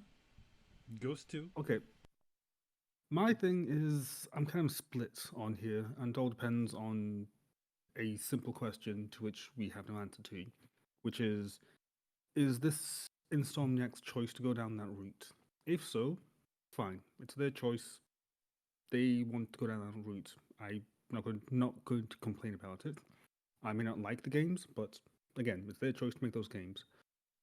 Ghost 2. Okay. My thing is, I'm kind of split on here, and it all depends on a simple question to which we have no answer to, which is this Insomniac's choice to go down that route? If so, fine. It's their choice. They want to go down that route. I'm not going to complain about it. I may not like the games, but again, it's their choice to make those games.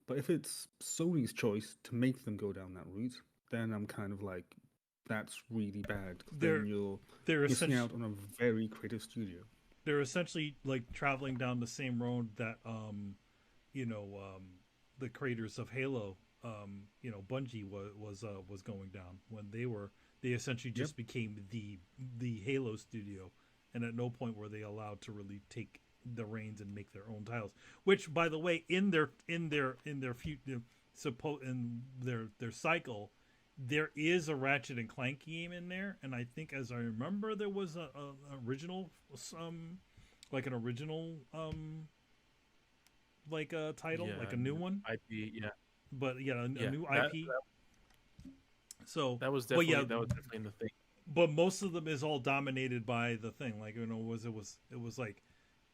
But if it's Sony's choice to make them go down that route, then I'm kind of like, that's really bad. Then you're missing out on a very creative studio. They're essentially like traveling down the same road that the creators of Halo, Bungie was going down when they essentially just became the Halo studio, and at no point were they allowed to really take the reins and make their own titles. Which, by the way, in their future, in their cycle, there is a Ratchet and Clank game in there, and I think, as I remember, there was a original like an original like a title, like a new one IP, yeah. But a new IP. So that was definitely in the thing. But most of them is all dominated by the thing. Like,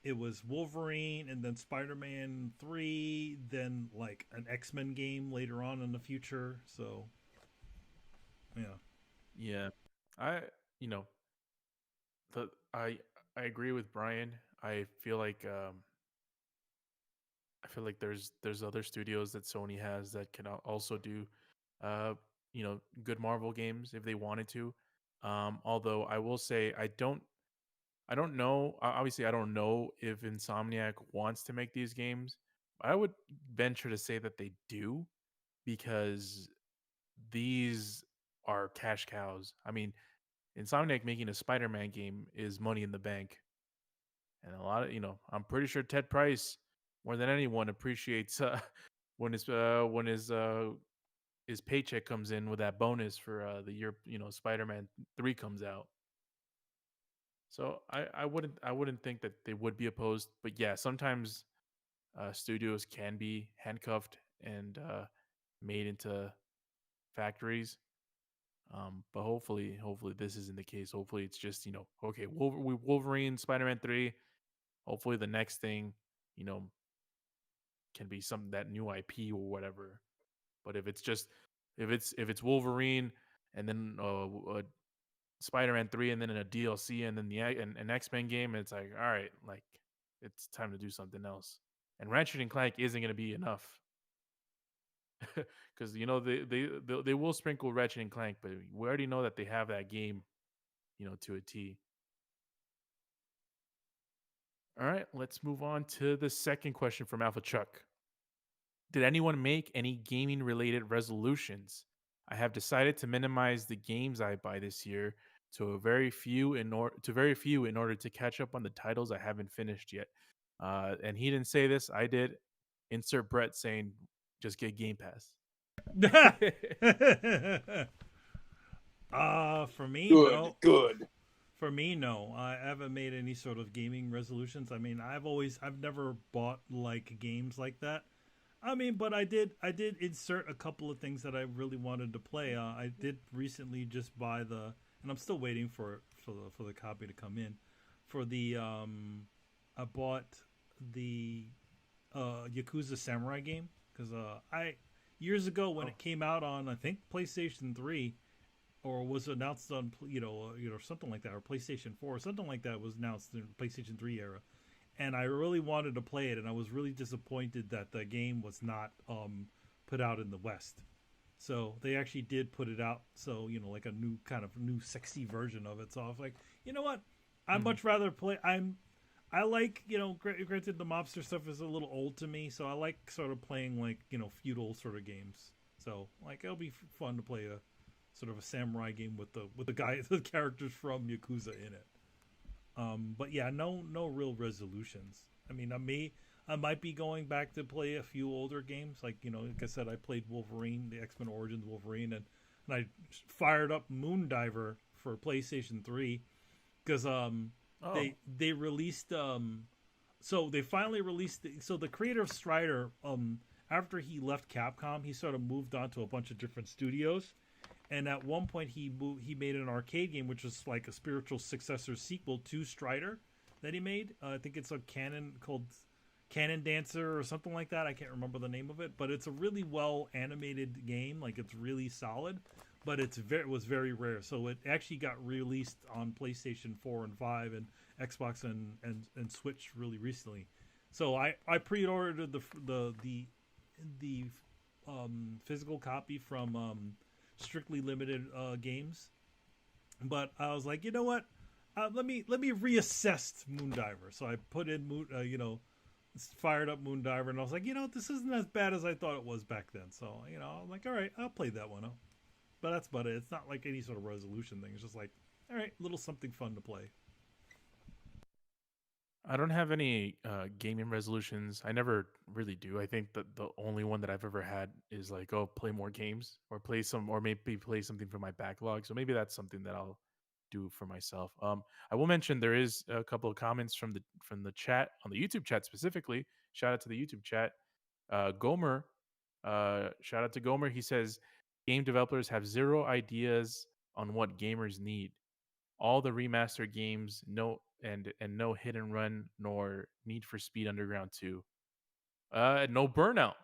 it was Wolverine, and then Spider-Man 3, then like an X-Men game later on in the future. So yeah, I agree with Brian. I feel like there's other studios that Sony has that can also do good Marvel games if they wanted to. Although I will say I don't know. Obviously, I don't know if Insomniac wants to make these games. I would venture to say that they do, because these are cash cows. I mean, Insomniac making a Spider-Man game is money in the bank. And a lot of, I'm pretty sure Ted Price, more than anyone, appreciates when his paycheck comes in with that bonus for the year, Spider-Man 3 comes out. So I wouldn't think that they would be opposed, but yeah, sometimes studios can be handcuffed and made into factories. But hopefully this isn't the case. Hopefully it's just, okay, Wolverine, Spider-Man 3. Hopefully the next thing, can be something, that new IP or whatever. But if it's Wolverine and then Spider-Man 3 and then a DLC and then an X-Men game, it's like, all right, like, it's time to do something else. And Ratchet and Clank isn't going to be enough. Because they will sprinkle Ratchet and Clank, but we already know that they have that game, to a T. All right, let's move on to the second question from Alpha Chuck. Did anyone make any gaming related resolutions? I have decided to minimize the games I buy this year to very few in order to catch up on the titles I haven't finished yet. And he didn't say this, I did. Insert Brett saying, just get Game Pass. For me, good. For me, no. I haven't made any sort of gaming resolutions. I mean, I've never bought like games like that. I mean, but I did insert a couple of things that I really wanted to play. I did recently just buy and I'm still waiting for the copy to come in. For the I bought the Yakuza Samurai game because years ago when it came out on, I think, PlayStation 3, or was announced on something like that, or PlayStation 4 or something like that was announced in PlayStation 3 era, and I really wanted to play it, and I was really disappointed that the game was not put out in the West. So they actually did put it out. So like a new kind of new sexy version of it. So I was like, you know what? I'd much rather play. I like granted the mobster stuff is a little old to me, so I like sort of playing like feudal sort of games. So like it'll be fun to play a sort of a samurai game with the guy the characters from Yakuza in it. But yeah, no real resolutions. I mean, I might be going back to play a few older games. Like like I said, I played Wolverine, the X-Men Origins Wolverine, and I fired up Moondiver for PlayStation 3 because they released so they finally released so the creator of Strider after he left Capcom, he sort of moved on to a bunch of different studios. And at one point, he made an arcade game, which was like a spiritual successor sequel to Strider that he made. I think it's a called Cannon Dancer or something like that. I can't remember the name of it, but it's a really well animated game. Like it's really solid, but it was very rare. So it actually got released on PlayStation 4 and 5 and Xbox and Switch really recently. So I pre-ordered the physical copy from Strictly Limited Games, but I was like, you know what? Let me reassess Moondiver. So I put in fired up Moondiver, and I was like, this isn't as bad as I thought it was back then. So I'm like, all right, I'll play that one. But that's about it. It's not like any sort of resolution thing. It's just like, all right, little something fun to play. I don't have any gaming resolutions. I never really do. I think that the only one that I've ever had is like, play more games or maybe play something from my backlog. So maybe that's something that I'll do for myself. I will mention there is a couple of comments from the chat on the YouTube chat specifically. Shout out to the YouTube chat. Gomer, shout out to Gomer. He says game developers have zero ideas on what gamers need. All the remastered games, no hit and run nor Need for Speed Underground 2. No Burnout.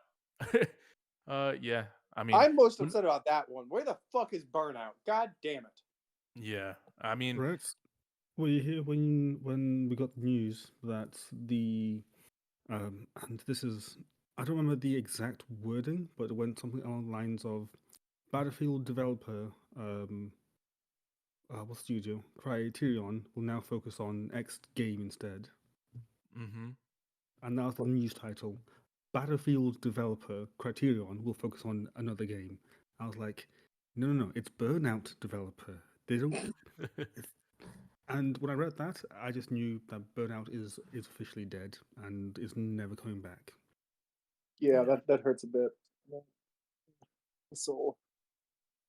Yeah. I mean, I'm most upset about that one. Where the fuck is Burnout? God damn it. Yeah. I mean, right. Well, you hear when we got the news that the and this is, I don't remember the exact wording, but it went something along the lines of Battlefield developer what studio? Criterion will now focus on X game instead. mm-hmm. And that was the news title. Battlefield developer Criterion will focus on another game. I was like, no, it's Burnout developer. They don't. And when I read that, I just knew that Burnout is officially dead and is never coming back. Yeah, that hurts a bit. The soul.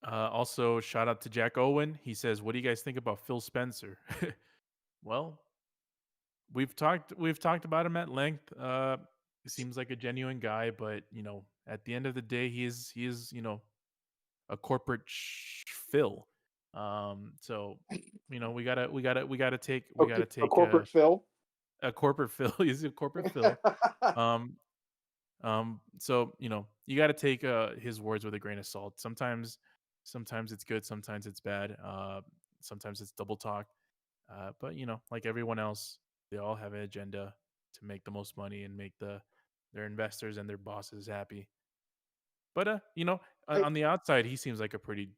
Also, shout out to Jack Owen. He says, "What do you guys think about Phil Spencer?" Well, we've talked about him at length. He seems like a genuine guy, but at the end of the day, he is a corporate Phil. So we gotta take a corporate Phil. A corporate Phil. He's a corporate Phil. So you got to take his words with a grain of salt. Sometimes it's good, sometimes it's bad, sometimes it's double talk. But like everyone else, they all have an agenda to make the most money and make their investors and their bosses happy. But on the outside, he seems like a pretty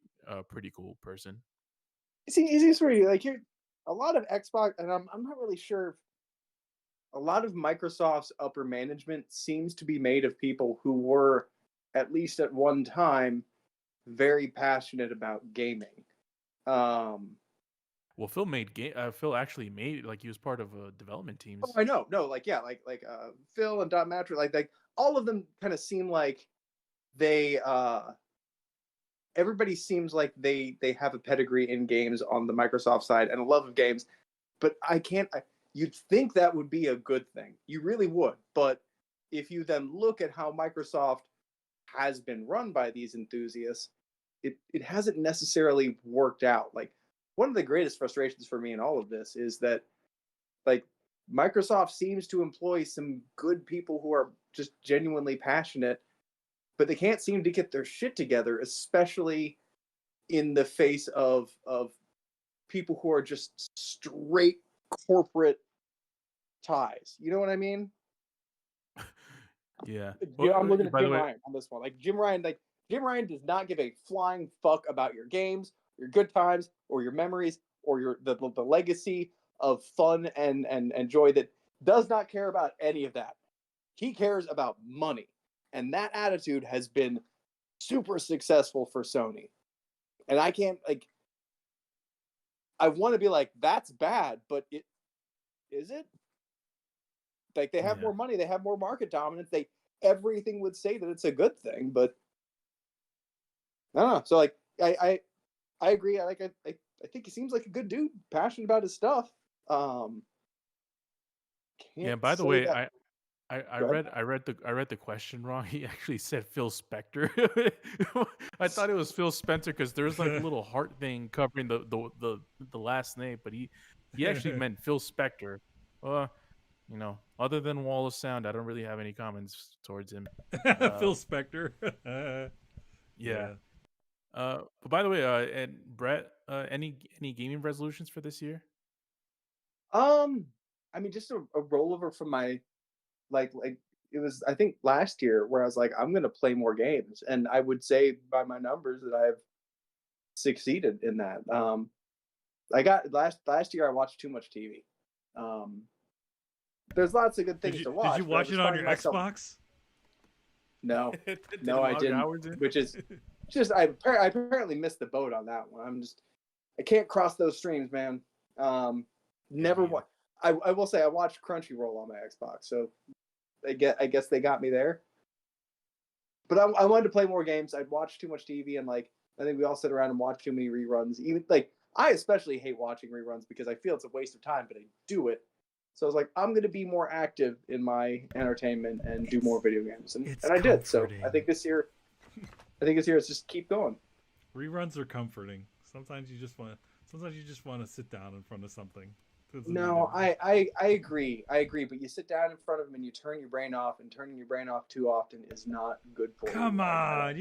cool person. He seems pretty like you're a lot of Xbox, and I'm not really sure. A lot of Microsoft's upper management seems to be made of people who were, at least at one time, very passionate about gaming. Well, Phil actually made, like, he was part of development teams. Oh, I know. No, like Phil and Dot Matcher, like all of them kind of seem like they. Everybody seems like they have a pedigree in games on the Microsoft side and a love of games, but you'd think that would be a good thing. You really would. But if you then look at how Microsoft has been run by these enthusiasts, it hasn't necessarily worked out. Like, one of the greatest frustrations for me in all of this is that, like, Microsoft seems to employ some good people who are just genuinely passionate, but they can't seem to get their shit together, especially in the face of people who are just straight corporate ties. You know what I mean? Yeah. I'm looking at Jim Ryan on this one. Like, Jim Ryan, like, Jim Ryan does not give a flying fuck about your games, your good times, or your memories, or the legacy of fun and joy. That does not care about any of that. He cares about money. And that attitude has been super successful for Sony. And I can't, like, I want to be like, that's bad, but is it? Like, they have more money, they have more market dominance, everything would say that it's a good thing, but I don't know. So, like, I agree. I think he seems like a good dude, passionate about his stuff. Yeah. By the way, I read the question wrong. He actually said Phil Spector. I thought it was Phil Spencer because there's like a little heart thing covering the last name, but he actually meant Phil Spector. Other than Wall of Sound, I don't really have any comments towards him. Phil Spector. Yeah. But by the way, and Brett, any gaming resolutions for this year? I mean, just a rollover from my like it was, I think, last year where I was like, I'm gonna play more games, and I would say by my numbers that I've succeeded in that. I got last year I watched too much TV. There's lots of good things to watch. Did you watch it on your Xbox? No, no, I didn't. Which is just I apparently missed the boat on that one. I can't cross those streams, man. Never watch. I will say I watched Crunchyroll on my Xbox, so I guess they got me there. But I wanted to play more games. I'd watched too much TV, and like I think we all sit around and watch too many reruns. Even like I especially hate watching reruns because I feel it's a waste of time, but I do it. So I was like, I'm going to be more active in my entertainment and do more video games, and I did. So I think this year is just keep going. Reruns are comforting. Sometimes you just want to sit down in front of something. No, I agree. But you sit down in front of them and you turn your brain off, and turning your brain off too often is not good for you. Come on,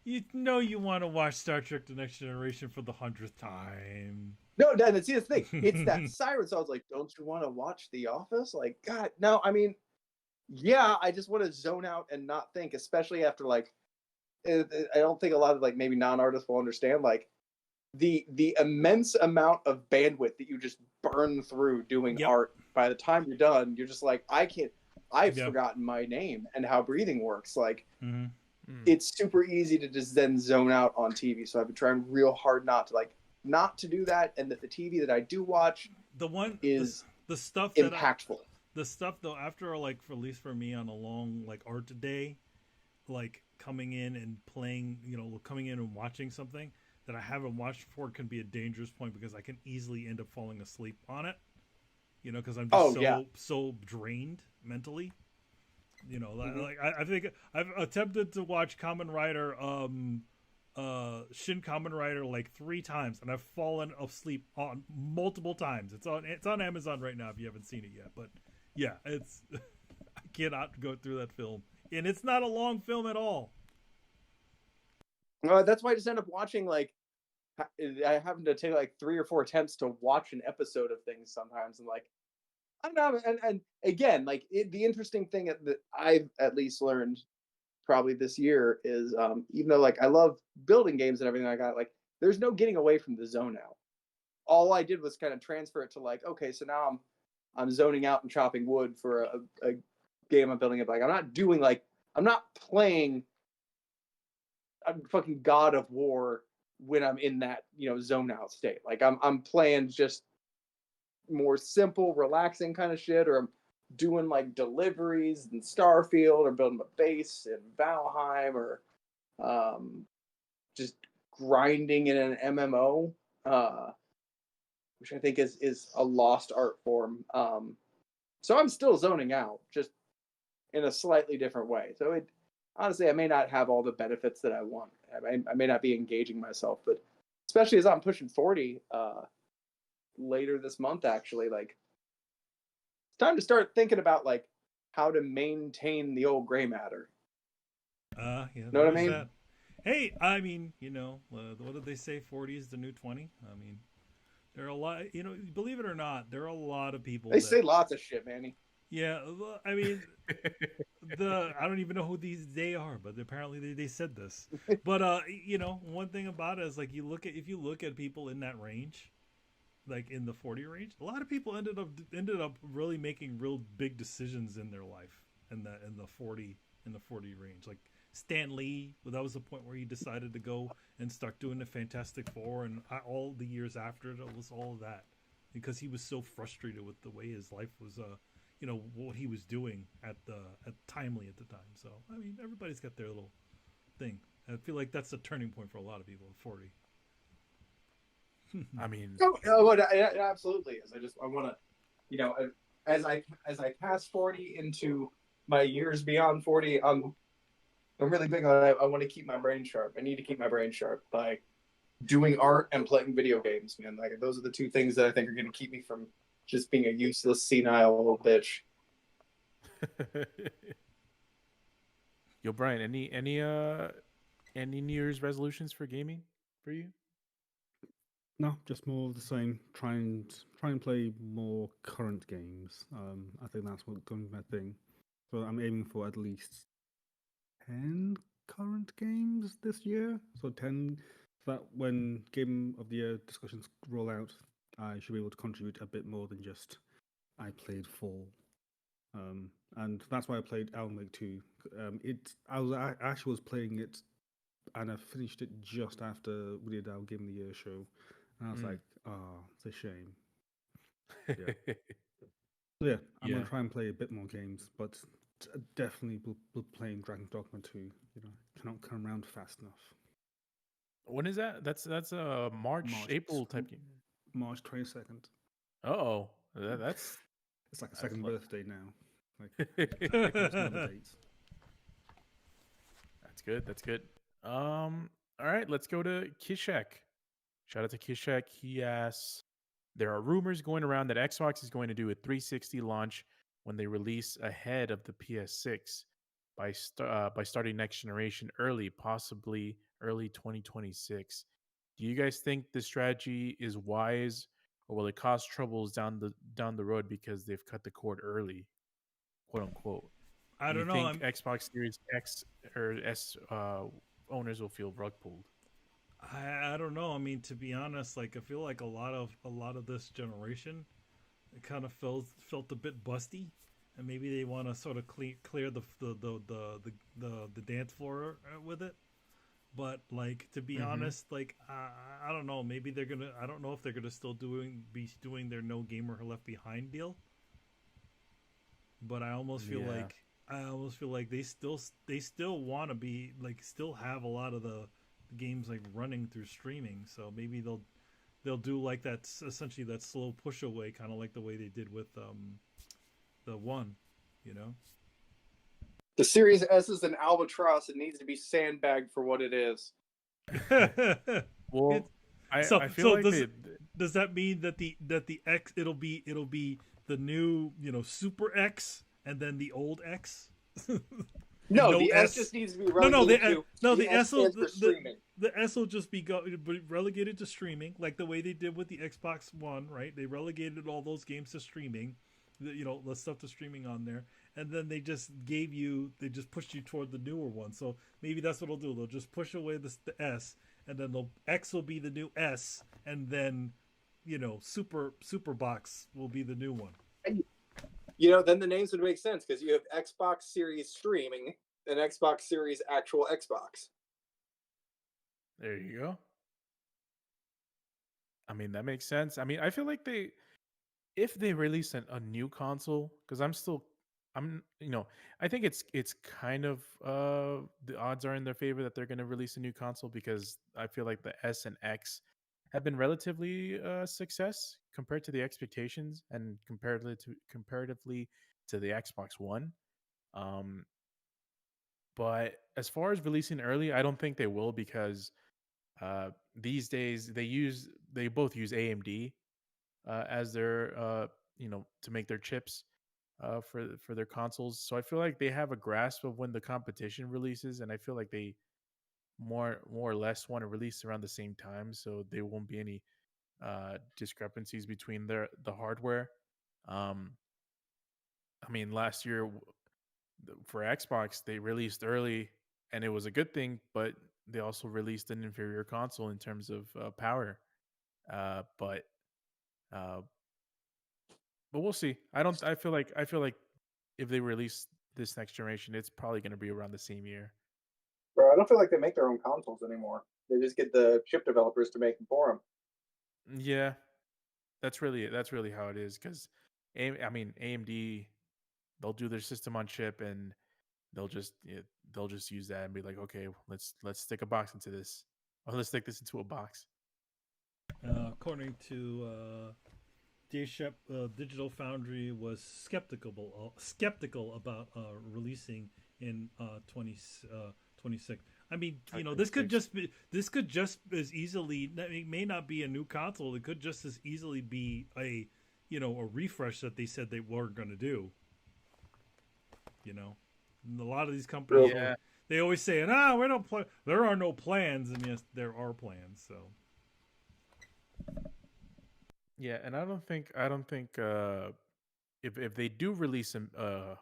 you know you want to watch Star Trek: The Next Generation for the 100th time. No, Dan, see the thing. It's that siren. So I was like, don't you want to watch The Office? Like, God, no. I mean, yeah, I just want to zone out and not think, especially after like, I don't think a lot of like maybe non-artists will understand like the immense amount of bandwidth that you just burn through doing art. By the time you're done, you're just like, I've forgotten my name and how breathing works. Like, it's super easy to just then zone out on TV. So I've been trying real hard not to do that, and that the TV that I do watch is the stuff impactful. The stuff though, after like at least for me on a long like art day, like coming in and playing, coming in and watching something that I haven't watched before can be a dangerous point because I can easily end up falling asleep on it. Because I'm just so drained mentally. Like I think I've attempted to watch Kamen Rider Shin Kamen Rider like 3 times, and I've fallen asleep on multiple times. It's on Amazon right now if you haven't seen it yet. But yeah, it's I cannot go through that film, and it's not a long film at all. That's why I just end up watching like I happen to take like 3 or 4 attempts to watch an episode of things sometimes, and like I don't know. And again, like the interesting thing that I've at least learned probably this year is even though like I love building games and everything like that, like there's no getting away from the zone out. All I did was kind of transfer it to like, okay, so now I'm zoning out and chopping wood for a game I'm building. Like I'm not playing fucking God of War when I'm in that zone out state. Like I'm playing just more simple, relaxing kind of shit, or I'm doing like deliveries in Starfield, or building a base in Valheim, or just grinding in an MMO, which I think is a lost art form. So I'm still zoning out, just in a slightly different way. So honestly, I may not have all the benefits that I want. I may not be engaging myself, but especially as I'm pushing 40 later this month, actually, like it's time to start thinking about like how to maintain the old gray matter. Yeah, know what I mean? That. Hey, I mean, what did they say? 40 is the new 20. I mean, there are a lot. Believe it or not, there are a lot of people. They say lots of shit, Manny. Yeah, well, I mean, I don't even know who they are, but apparently they said this. But one thing about it is like if you look at people in that range, like in the 40 range, a lot of people ended up really making real big decisions in their life in the 40 range. Like Stan Lee, well, that was the point where he decided to go and start doing the Fantastic Four, and all the years after it was all of that because he was so frustrated with the way his life was. What he was doing at timely at the time. So I mean, everybody's got their little thing. I feel like that's a turning point for a lot of people at 40. I mean, it absolutely is. I want to, as I pass 40 into my years beyond 40, I'm really big on it. I want to keep my brain sharp. I need to keep my brain sharp by doing art and playing video games, man. Like those are the two things that I think are going to keep me from just being a useless, senile little bitch. Yo, Brian, any New Year's resolutions for gaming for you? No, just more of the same. Try and play more current games. I think that's what's going to be my thing. So I'm aiming for at least 10 current games this year. So 10, so that when Game of the Year discussions roll out, I should be able to contribute a bit more than just I played 4. And that's why I played Alan Wake 2. I actually was playing it, and I finished it just after we did our Game of the Year show. And I was like, it's a shame. Yeah. Yeah, I'm going to try and play a bit more games, but definitely will playing Dragon's Dogma 2. Cannot come around fast enough. When is that? That's a March April type game. March 22nd. Oh, that's it's like a second birthday now. Like another date. That's good. All right, let's go to Kishak. Shout out to Kishak. He asks, there are rumors going around that Xbox is going to do a 360 launch when they release ahead of the PS6 by starting next generation early, possibly early 2026. Do you guys think this strategy is wise, or will it cause troubles down the road because they've cut the cord early, quote unquote? I don't know. Do you think Xbox Series X or S owners will feel rug pulled? I don't know. I mean, to be honest, like I feel like a lot of this generation, it kind of felt a bit busty, and maybe they want to sort of clear the dance floor with it. But like to be honest, like I don't know. Maybe they're gonna. I don't know if they're gonna still be doing their No Gamer Left Behind deal. But I almost feel like they still want to be like still have a lot of the games like running through streaming. So maybe they'll do like that, essentially that slow push away, kind of like the way they did with the one, The Series S is an albatross. It needs to be sandbagged for what it is. Well, I feel like does that mean that the X it'll be the new Super X and then the old X? No, the S just needs to be relegated the S will just be relegated to streaming, like the way they did with the Xbox One, right? They relegated all those games to streaming, the stuff to streaming on there, and then they just pushed you toward the newer one. So maybe that's what they'll do. They'll just push away the S, and then the X will be the new S, and then Super Box will be the new one. Then the names would make sense because you have Xbox Series streaming and Xbox Series actual Xbox. There you go. I mean, that makes sense. I mean, I feel like if they release a new console, because I think it's kind of the odds are in their favor that they're going to release a new console, because I feel like the S and X have been relatively success compared to the expectations and comparatively to the Xbox One. But as far as releasing early, I don't think they will, because these days they both use AMD as their to make their chips for their consoles. So I feel like they have a grasp of when the competition releases, and I feel like they more or less want to release around the same time, so there won't be any discrepancies between the hardware. I mean, last year for Xbox, they released early, and it was a good thing, but they also released an inferior console in terms of power. But uh, we'll see. I don't. I feel like if they release this next generation, it's probably going to be around the same year. Bro, I don't feel like they make their own consoles anymore. They just get the chip developers to make them for them. Yeah, that's really how it is. Because I mean, AMD, they'll do their system on chip, and they'll just use that and be like, okay, let's stick a box into this, or let's stick this into a box. According to Shep, Digital Foundry was skeptical about releasing in 26. I mean, this could just as easily. It may not be a new console. It could just as easily be a refresh that they said they weren't going to do. And a lot of these companies, they always say, "Ah, we don't plan. There are no plans," and yes, there are plans. So. Yeah, and I don't think if they do release a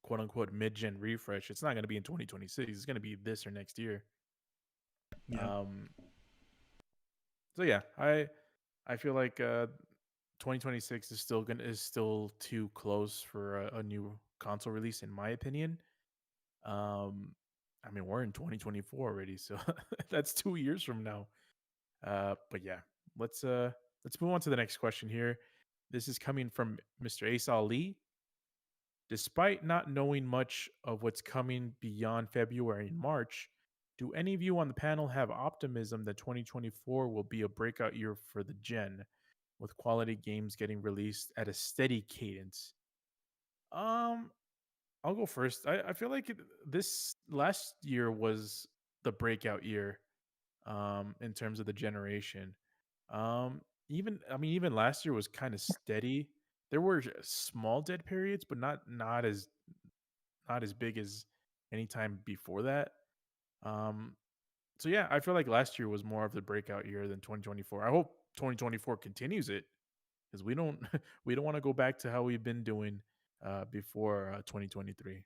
quote unquote mid gen refresh, it's not going to be in 2026. It's going to be this or next year. Yeah. So yeah, I feel like 2026 is still too close for a new console release, in my opinion. I mean, we're in 2024 already, so that's 2 years from now. But yeah, let's move on to the next question here. This is coming from Mr. Asal Lee. Despite not knowing much of what's coming beyond February and March, do any of you on the panel have optimism that 2024 will be a breakout year for the gen, with quality games getting released at a steady cadence? I'll go first. I feel like this last year was the breakout year in terms of the generation. Even last year was kind of steady. There were small dead periods, but not as big as any time before that. So yeah, I feel like last year was more of the breakout year than 2024. I hope 2024 continues it, because we don't we don't want to go back to how we've been doing before 2023.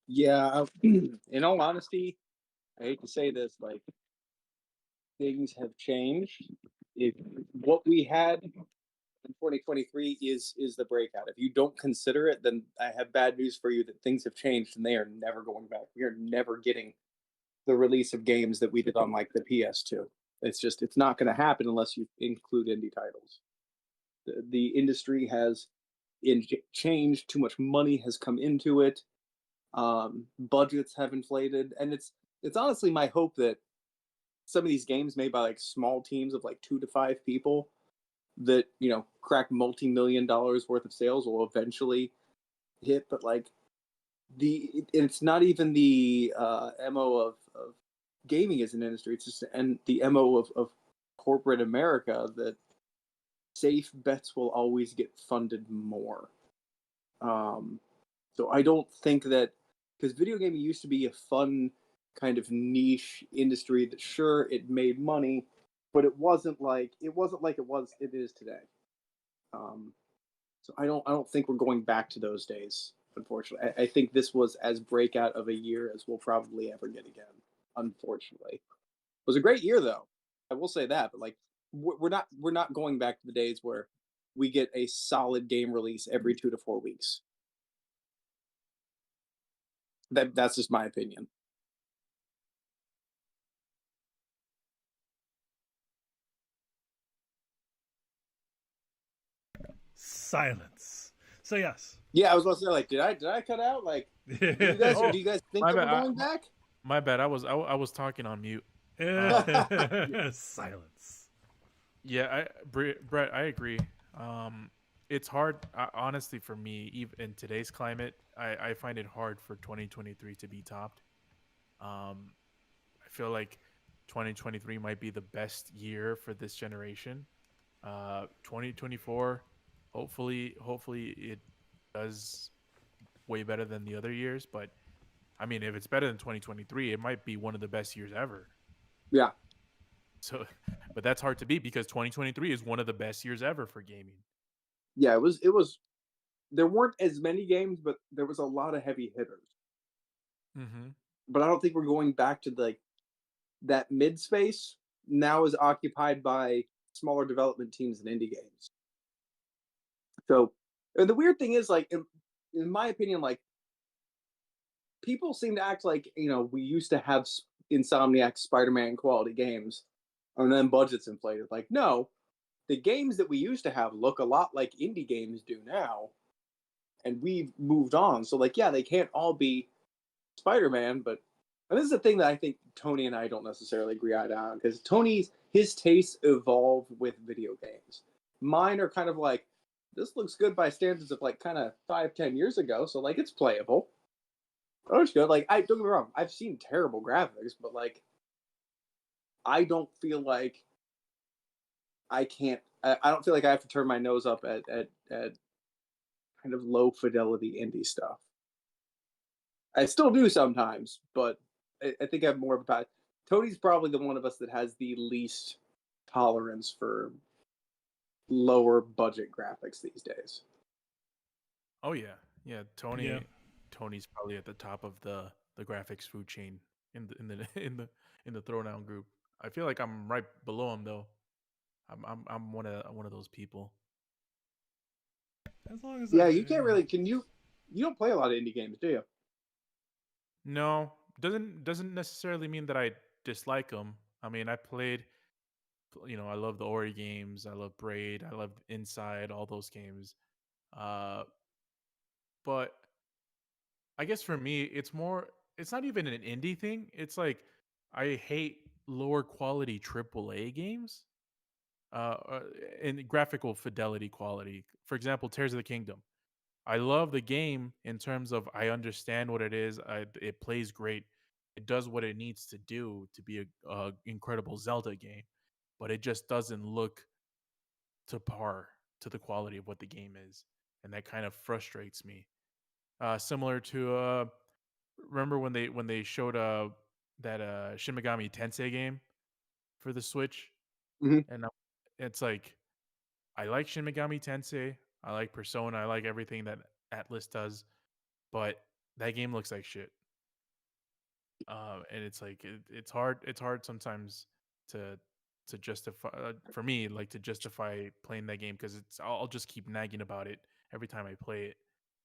Yeah, in all honesty, I hate to say this, like things have changed. If what we had in 2023 is the breakout. If you don't consider it, then I have bad news for you that things have changed and they are never going back. We are never getting the release of games that we did on like the PS2. It's not going to happen unless you include indie titles. The industry has changed. Too much money has come into it. Budgets have inflated, and it's honestly my hope that some of these games made by like small teams of like 2 to 5 people that crack multi-million dollars worth of sales will eventually hit. But like it's not even the mo of gaming as an industry. It's just the mo of corporate America that safe bets will always get funded more. So I don't think that, because video gaming used to be a fun kind of niche industry that sure it made money, but it wasn't like it is today. So I don't think we're going back to those days, unfortunately. I think this was as breakout of a year as we'll probably ever get again, unfortunately. It was a great year though, I will say that, but like we're not going back to the days where we get a solid game release every 2 to 4 weeks. That's just my opinion. Silence. So yes. Yeah, I was about to say, like, did I cut out? Like, do you guys think that we're going back? My bad. I was talking on mute. Silence. Yeah, Brett, I agree. It's hard, honestly, for me, even in today's climate. I find it hard for 2023 to be topped. I feel like 2023 might be the best year for this generation. 2024, hopefully it does way better than the other years. But I mean, if it's better than 2023, it might be one of the best years ever. Yeah. So, but that's hard to beat because 2023 is one of the best years ever for gaming. Yeah, it was there weren't as many games, but there was a lot of heavy hitters. Mm-hmm. But I don't think we're going back to like that mid space now is occupied by smaller development teams and indie games. So, and the weird thing is, like, in my opinion, like, people seem to act like, we used to have Insomniac Spider-Man quality games, and then budgets inflated. Like, no, the games that we used to have look a lot like indie games do now, and we've moved on. So, like, yeah, they can't all be Spider-Man, but and this is the thing that I think Tony and I don't necessarily agree eye to eye on, because his tastes evolve with video games. Mine are kind of like, this looks good by standards of like kind of 5-10 years ago, so like it's playable. Oh, it's good. Like, I don't get me wrong, I've seen terrible graphics, but like I don't feel like I can't. I don't feel like I have to turn my nose up at kind of low fidelity indie stuff. I still do sometimes, but I think I have more of a. Tony's probably the one of us that has the least tolerance for lower budget graphics these days. Oh yeah, yeah. Yeah. Tony's probably at the top of the graphics food chain in the Throwdown group. I feel like I'm right below him though. I'm one of those people. As long as Yeah, you can't really. Can you? You don't play a lot of indie games, do you? No, doesn't necessarily mean that I dislike them. I mean, I played. I love the Ori games. I love Braid. I love Inside. All those games. Uh, but I guess for me, it's more. It's not even an indie thing. It's like I hate lower quality AAA games. In graphical fidelity quality. For example, Tears of the Kingdom. I love the game in terms of I understand what it is. It plays great. It does what it needs to do to be a incredible Zelda game, but it just doesn't look to par to the quality of what the game is, and that kind of frustrates me. Similar to remember when they showed that Shin Megami Tensei game for the Switch, Mm-hmm. and it's like I like Shin Megami Tensei, I like Persona, I like everything that Atlas does, but that game looks like shit. And it's like it's hard. It's hard sometimes to justify for me, like to justify playing that game because I'll just keep nagging about it every time I play it.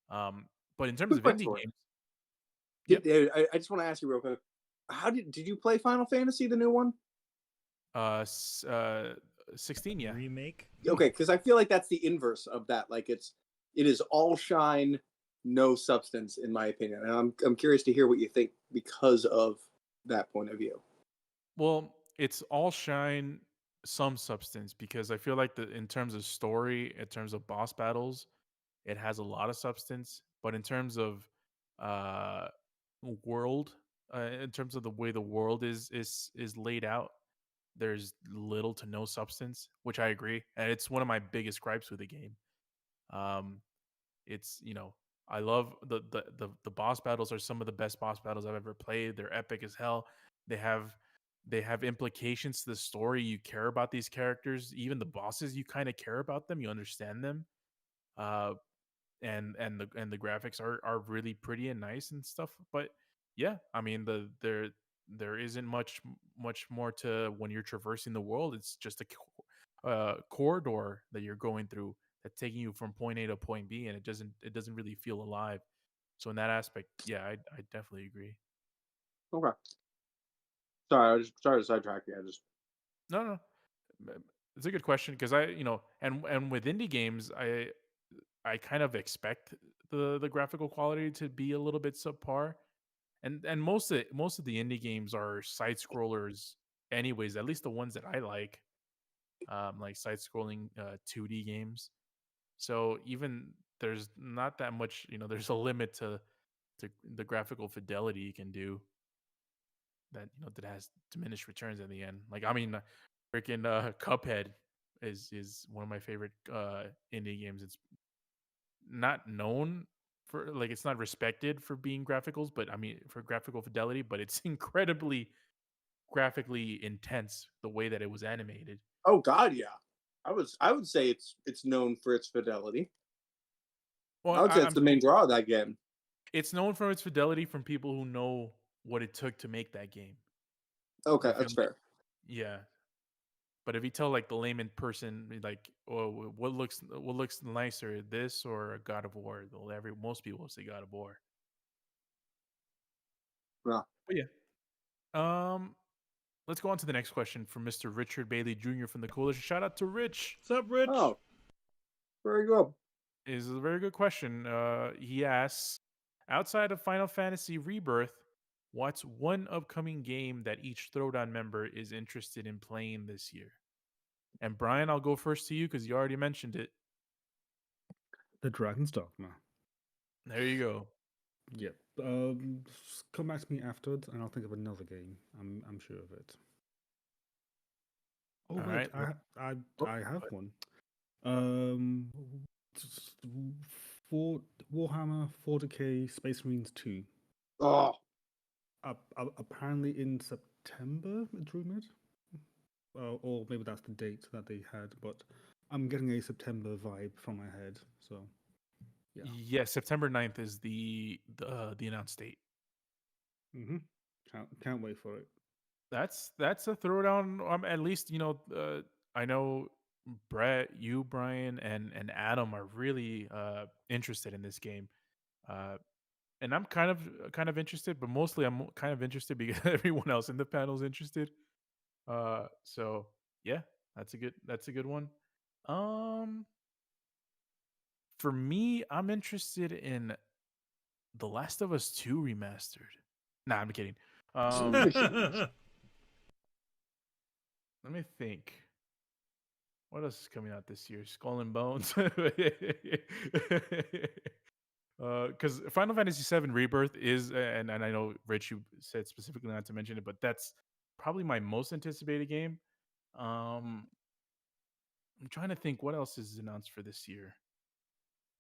But in terms Quick of question indie for you. games, yep. I just want to ask you real quick. How did you play Final Fantasy, the new one? 16, yeah. remake. Okay, because I feel like that's the inverse of that. Like it is all shine, no substance, in my opinion. And I'm curious to hear what you think because of that point of view. Well, it's all shine, some substance because I feel like in terms of story, in terms of boss battles, it has a lot of substance. But in terms of uh, world, in terms of the way the world is laid out, there's little to no substance, which I agree, and it's one of my biggest gripes with the game. Um, it's I love the boss battles are some of the best boss battles I've ever played. They're epic as hell. They have they have implications to the story. You care about these characters, even the bosses. You kind of care about them. You understand them. Uh, and the graphics are really pretty and nice and stuff. But yeah, I mean there isn't much more to when you're traversing the world. It's just a corridor that you're going through that's taking you from point A to point B, and it doesn't really feel alive. So in that aspect, yeah, I definitely agree. Okay. Sorry, I just sorry to sidetrack you. I just No, it's a good question because and with indie games, I kind of expect the graphical quality to be a little bit subpar, and most of the indie games are side scrollers, anyways. At least the ones that I like side scrolling 2D games. So even there's not that much, there's a limit to the graphical fidelity you can do that that has diminished returns in the end. Like I mean, freaking Cuphead is one of my favorite indie games. It's not known for like it's not respected for being graphicals, but I mean for graphical fidelity, but it's incredibly graphically intense the way that it was animated. Oh God, yeah. I would say it's known for its fidelity. Well, I would say I'm it's the main draw of that game. It's known for its fidelity from people who know what it took to make that game. Okay, I feel that's like- fair. Yeah. But if you tell like the layman person, like, oh, what looks nicer, this or God of War? Most people will say God of War. Yeah. But yeah. Let's go on to the next question from Mr. Richard Bailey Jr. from the Coalition. Shout out to Rich. What's up, Rich? Oh, very good. Is a very good question. He asks, outside of Final Fantasy Rebirth, what's one upcoming game that each Throwdown member is interested in playing this year? And Brian, I'll go first to you because you already mentioned it. The Dragon's Dogma. There you go. Yep. Come back to me afterwards, and I'll think of another game. I'm sure of it. Oh All wait, right. I have one. For Warhammer 40k Space Marines 2. Oh, Apparently in September, it's rumored. Or maybe that's the date that they had, but I'm getting a September vibe from my head. So, yeah. Yeah, September 9th is the announced date. Mm-hmm. Can't wait for it. That's a throwdown. At least I know Brett, you, Brian, and Adam are really interested in this game, and I'm kind of interested, but mostly I'm kind of interested because everyone else in the panel is interested. So yeah, that's a good one. For me, I'm interested in The Last of Us 2 remastered. Nah, I'm kidding. Let me think. What else is coming out this year? Skull and Bones. Because Final Fantasy VII Rebirth is, and I know Rich, you said specifically not to mention it, but that's probably my most anticipated game. I'm trying to think what else is announced for this year.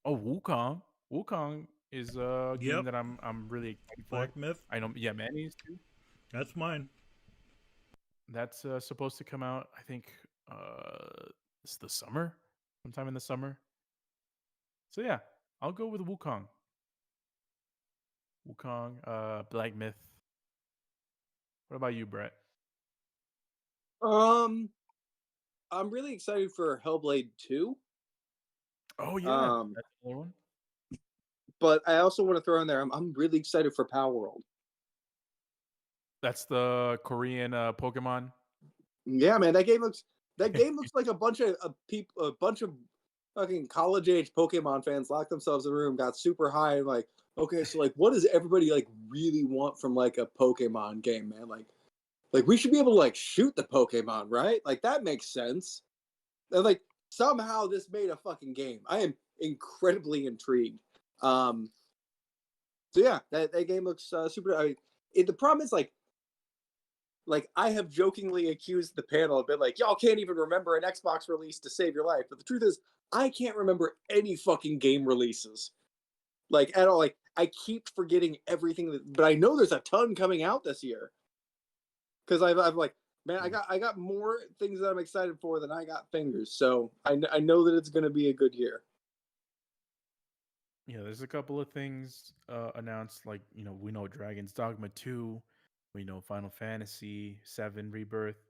Oh, Wukong. Wukong is a game Yep. that I'm really excited for. Black Myth. I know, yeah, Manny's too. That's mine. That's supposed to come out, I think, it's the summer, sometime in the summer. So yeah, I'll go with Wukong. Black Myth. What about you, Brett? I'm really excited for Hellblade 2. Oh yeah, that's another one. But I also want to throw in there, I'm really excited for Power World. That's the Korean Pokemon. Yeah, man, that game looks like a bunch of people, a bunch of fucking college age Pokemon fans locked themselves in a room, got super high, and like, okay, so like, what does everybody like really want from like a Pokemon game, man? Like we should be able to like shoot the Pokemon, right? Like that makes sense. And like somehow this made a fucking game. I am incredibly intrigued. So yeah, that game looks super. The problem is like I have jokingly accused the panel a bit like, y'all can't even remember an Xbox release to save your life. But the truth is, I can't remember any fucking game releases. Like at all. Like I keep forgetting everything but I know there's a ton coming out this year. Because I've like, man, I got more things that I'm excited for than I got fingers. So I know that it's gonna be a good year. Yeah, there's a couple of things announced, like we know Dragon's Dogma 2, we know Final Fantasy 7 Rebirth,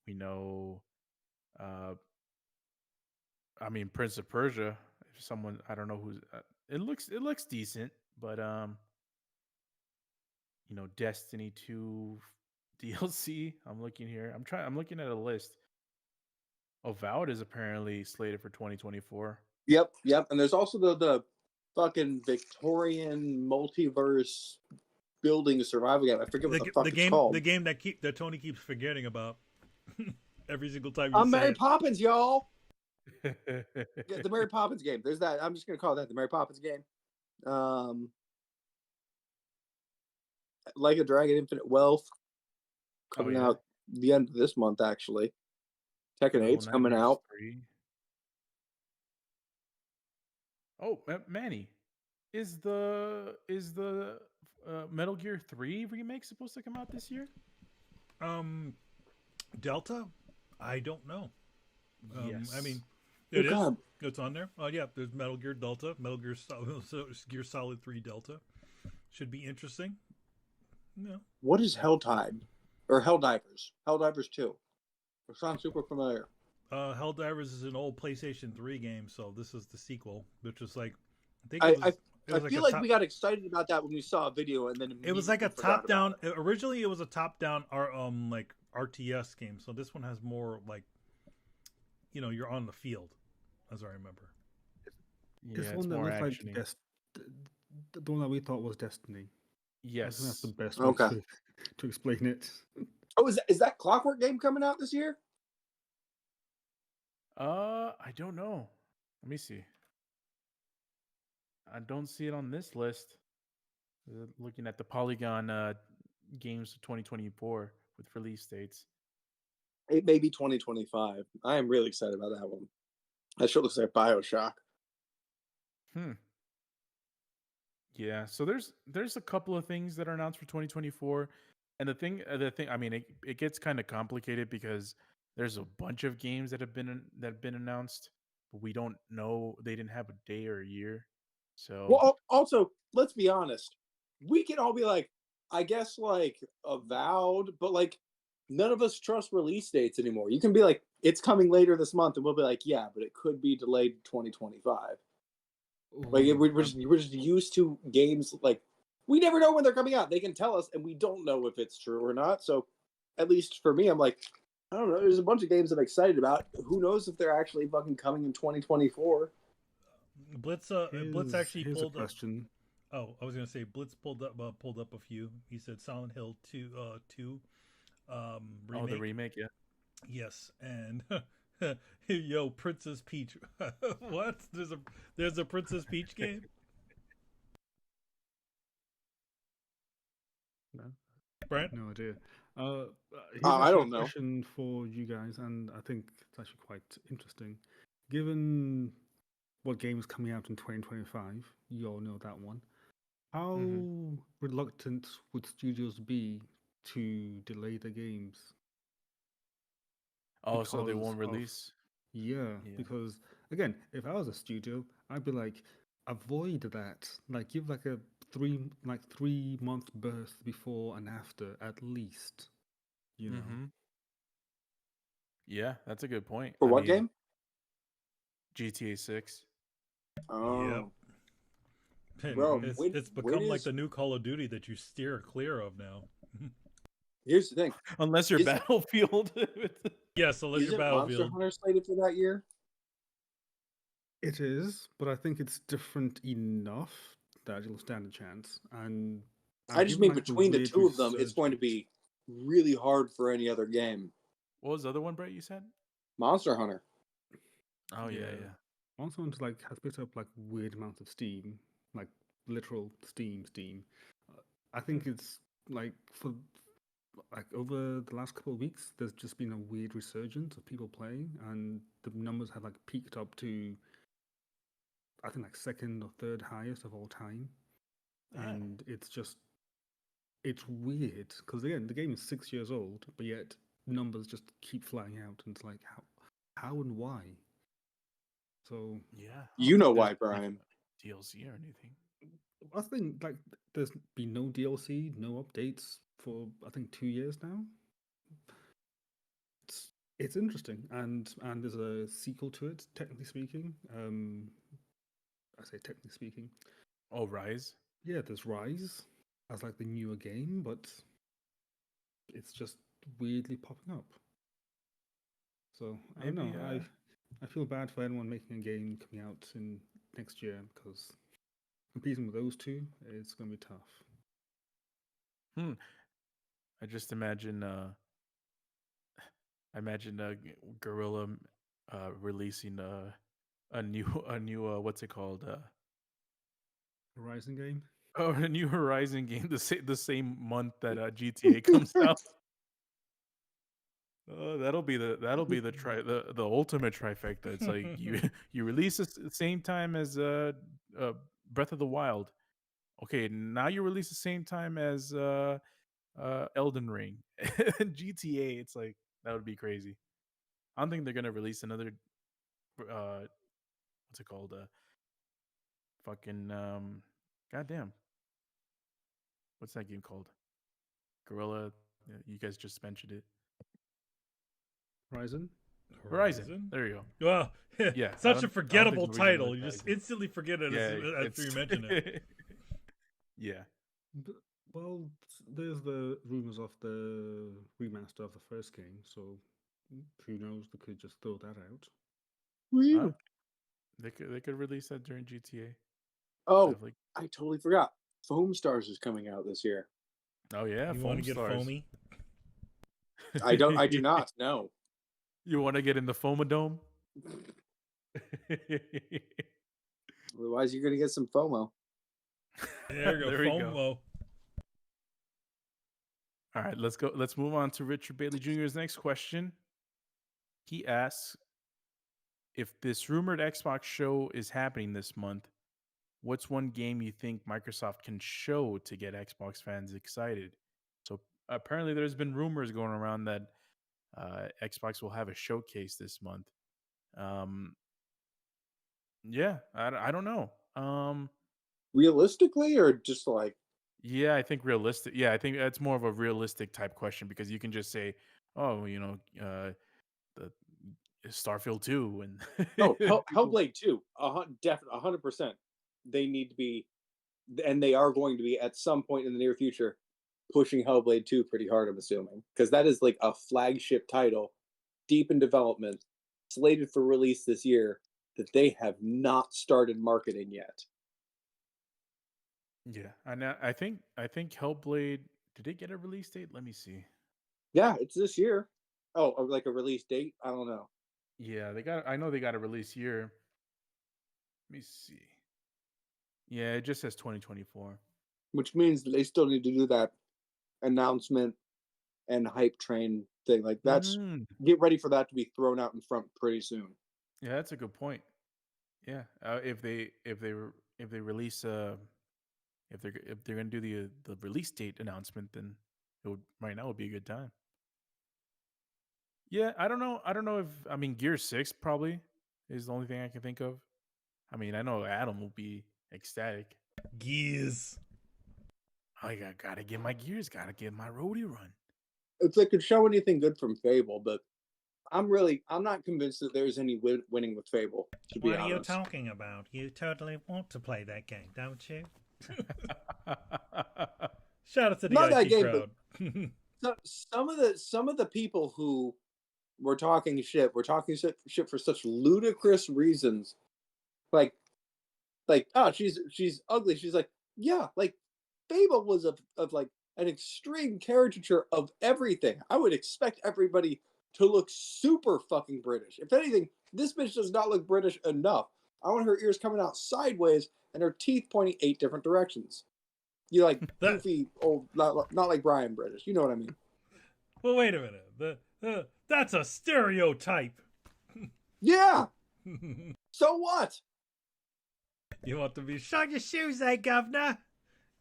we know, I mean Prince of Persia. If someone, I don't know who's, it looks decent, but Destiny 2 DLC. I'm looking here. I'm looking at a list. Avowed is apparently slated for 2024. Yep. And there's also the fucking Victorian multiverse building a survival game. I forget what the fuck it's called. The game that Tony keeps forgetting about every single time. I'm Mary Poppins, y'all. Yeah, the Mary Poppins game. There's that. I'm just gonna call that the Mary Poppins game. Like a Dragon Infinite Wealth coming out the end of this month, actually. Tekken 8's coming out. 3. Oh, Manny, is the Metal Gear 3 remake supposed to come out this year? Delta? I don't know. Yes. I mean, It is. God. It's on there. Oh yeah, there's Metal Gear Delta, Gear Solid 3 Delta. Should be interesting. Yeah. What is Helltide? Or Helldivers? Helldivers 2. It sounds super familiar. Helldivers is an old PlayStation 3 game, so this is the sequel, which is like I think I feel like we got excited about that when we saw a video, and then it was like a top down. Originally, it was a top down like RTS game. So this one has more like, you're on the field, as I remember. Yeah, This it's one that more looks like actiony. the one that we thought was Destiny. I think that's Yes. the best way Okay. to explain it. Oh, is that Clockwork game coming out this year? I don't know. Let me see. I don't see it on this list. Looking at the Polygon games of 2024 with release dates. It may be 2025. I am really excited about that one. That sure looks like BioShock. Yeah, so there's a couple of things that are announced for 2024, and the thing, I mean, it gets kind of complicated because there's a bunch of games that have been announced, but we don't know, they didn't have a day or a year. So Well, also, let's be honest. We can all be like, I guess, like, avowed, but like, none of us trust release dates anymore. You can be like, it's coming later this month, and we'll be like, yeah, but it could be delayed to 2025. Like, we're just used to games like, we never know when they're coming out. They can tell us, and we don't know if it's true or not. So, at least for me, I'm like, I don't know. There's a bunch of games I'm excited about. Who knows if they're actually fucking coming in 2024? Blitz actually here's pulled a question. Oh, I was gonna say Blitz pulled up a few. He said Silent Hill 2 remake. oh, the remake, yeah. Yes, and yo, Princess Peach. What? There's a Princess Peach game? No, Brent? no idea. Here's I actually don't a know. question for you guys, and I think it's actually quite interesting. Given what game is coming out in 2025, you all know that one. How reluctant would studios be to delay the games? Oh, so they Because won't of- release. Yeah, Yeah. because again, if I was a studio, I'd be like, avoid that. Like, give like a 3-month burst before and after at least. You know. Mhm. Yeah, that's a good point. For I what mean, game? GTA 6. Oh, Yep. Bro, It's become like the new Call of Duty that you steer clear of now. here's the thing. Unless you're Is it- Battlefield. Yes, unless you're Isn't Monster Battlefield. Hunter slated for that year? It is, but I think it's different enough that it'll stand a chance. And I just given, mean like, the between the weird two of them, it's going to resurgence- be really hard for any other game. What was the other one, Brett, you said? Monster Hunter. Oh, yeah. Monster Hunter like has picked up like weird amounts of steam, like literal steam. I think it's like for like over the last couple of weeks, there's just been a weird resurgence of people playing, and the numbers have like peaked up to, I think, like second or third highest of all time. Yeah. And it's weird because again, the game is 6 years old, but yet numbers just keep flying out, and it's like how and why. So Yeah. I You don't know think why, there's any Brian. DLC or anything. I think like there's been no DLC, no updates for I think 2 years now. It's interesting, and there's a sequel to it. Technically speaking, I say technically speaking. Oh, Rise? Yeah, there's Rise as like the newer game, but it's just weirdly popping up. So I don't Maybe, know. I feel bad for anyone making a game coming out in next year because competing with those two, it's going to be tough. I just imagine Gorilla releasing a new what's it called? Horizon game. Oh, a new Horizon game the same month that GTA comes out. That'll be the the ultimate trifecta. It's like you release it the same time as Breath of the Wild. Okay, now you release the same time as Elden Ring and GTA. It's like that would be crazy. I don't think they're gonna release another what's it called? Fucking goddamn. What's that game called? Gorilla. You guys just mentioned it. Horizon. Horizon. There you go. Well, Yeah, such a forgettable the original title. You just Horizon. instantly forget it Yeah, after you mention it. Yeah. Well, there's the rumors of the remaster of the first game, so who knows? They could just throw that out. Huh? They could release that during GTA. Oh, Definitely. I totally forgot. Foam Stars is coming out this year. Oh yeah, You Foam want to get Stars. foamy? I do not. No. You want to get in the Foamadome? Otherwise, you're gonna get some FOMO. There you go, There we go. FOMO. All right, let's go. Let's move on to Richard Bailey Jr.'s next question. He asks, if this rumored Xbox show is happening this month, what's one game you think Microsoft can show to get Xbox fans excited? So apparently there's been rumors going around that Xbox will have a showcase this month. Yeah, I don't know. Realistically, or just like Yeah, I think realistic. Yeah, I think that's more of a realistic type question because you can just say, "Oh, the Starfield 2 and Hellblade 2, definitely 100%. They need to be, and they are going to be at some point in the near future, pushing Hellblade 2 pretty hard. I'm assuming because that is like a flagship title, deep in development, slated for release this year that they have not started marketing yet. yeah, and I think Hellblade, did it get a release date? Let me see. Yeah, it's this year. Oh, like a release date? I don't know. Yeah, I know they got a release year. Let me see. Yeah, it just says 2024. Which means they still need to do that announcement and hype train thing. Like that's get ready for that to be thrown out in front pretty soon. Yeah, that's a good point. Yeah, if they release if they're gonna do the release date announcement, then right now would be a good time. Yeah, I don't know. I don't know if Gear 6 probably is the only thing I can think of. I mean, I know Adam will be ecstatic. Gears. I gotta get my gears, gotta get my roadie run. If they could show anything good from Fable, but I'm not convinced that there's any winning with Fable. To be What are you honest. talking about? You totally want to play that game, don't you? Shout out to the Not that IT game, crowd. but some of the people who were talking shit for such ludicrous reasons, like oh she's ugly. She's like, yeah, like Fable was of like an extreme caricature of everything. I would expect everybody to look super fucking British. If anything, this bitch does not look British enough. I want her ears coming out sideways and her teeth pointing 8 different directions. You like goofy old, not like Brian British. You know what I mean? Well, wait a minute. That's a stereotype. Yeah. So what? You want to be shut your shoes, governor?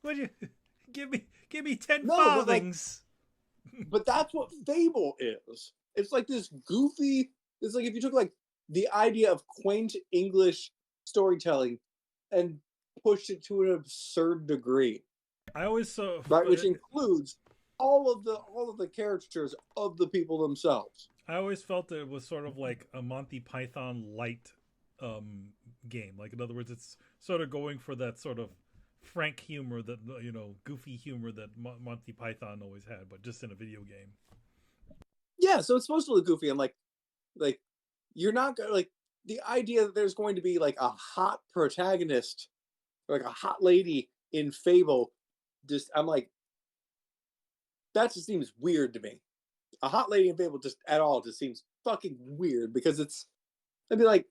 Would you give me 10 No, farthings? But that's what Fable is. It's like this goofy. It's like if you took like the idea of quaint English storytelling and pushed it to an absurd degree. I always saw right, which includes all of the caricatures of the people themselves. I always felt that it was sort of like a Monty Python light game. Like, in other words, it's sort of going for that sort of frank humor that, goofy humor that Monty Python always had, but just in a video game. Yeah, so it's supposed to look goofy. And like you're not gonna like the idea that there's going to be like a hot protagonist, like a hot lady in Fable. Just I'm like, that just seems weird to me. A hot lady in Fable just at all just seems fucking weird because it'd be like,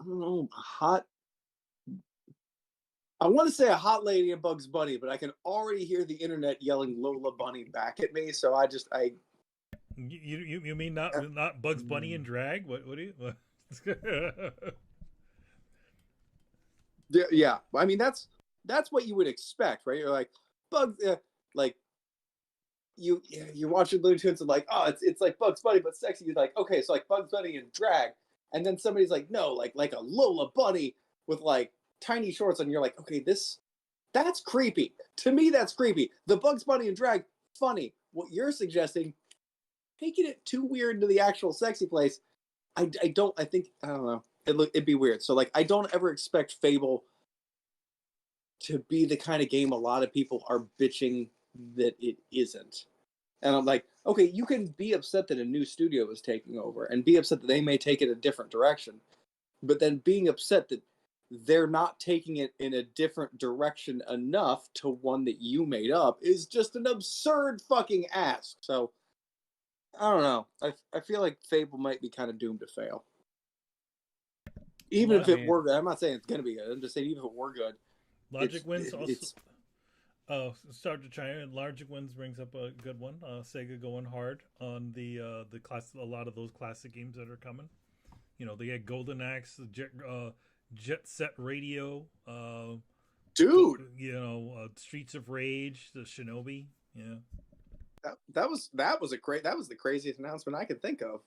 I don't know, I want to say a hot lady in Bugs Bunny, but I can already hear the internet yelling Lola Bunny back at me. So I You mean not Bugs Bunny in drag? What do you? Yeah, I mean that's what you would expect, right? You're like Bugs, like you're watching Looney Tunes and like, oh, it's like Bugs Bunny but sexy. You're like, okay, so like Bugs Bunny and drag, and then somebody's like, no, like a Lola Bunny with like tiny shorts, and you're like, okay, that's creepy. To me, that's creepy. The Bugs Bunny and drag, funny. What you're suggesting, taking it too weird to the actual sexy place, I don't know. It'd be weird. So like, I don't ever expect Fable to be the kind of game a lot of people are bitching that it isn't. And I'm like, okay, you can be upset that a new studio is taking over and be upset that they may take it a different direction. But then being upset that they're not taking it in a different direction enough to one that you made up is just an absurd fucking ask. So, I don't know. I feel like Fable might be kind of doomed to fail. Even if it were good. I'm not saying it's going to be good. I'm just saying even if it were good. Logic Wins also... start to chime in. Logic Wins brings up a good one. Sega going hard on the class. A lot of those classic games that are coming. You know, they had Golden Axe, Jet Set Radio, dude. You know, Streets of Rage, the Shinobi. Yeah, that was the craziest announcement I could think of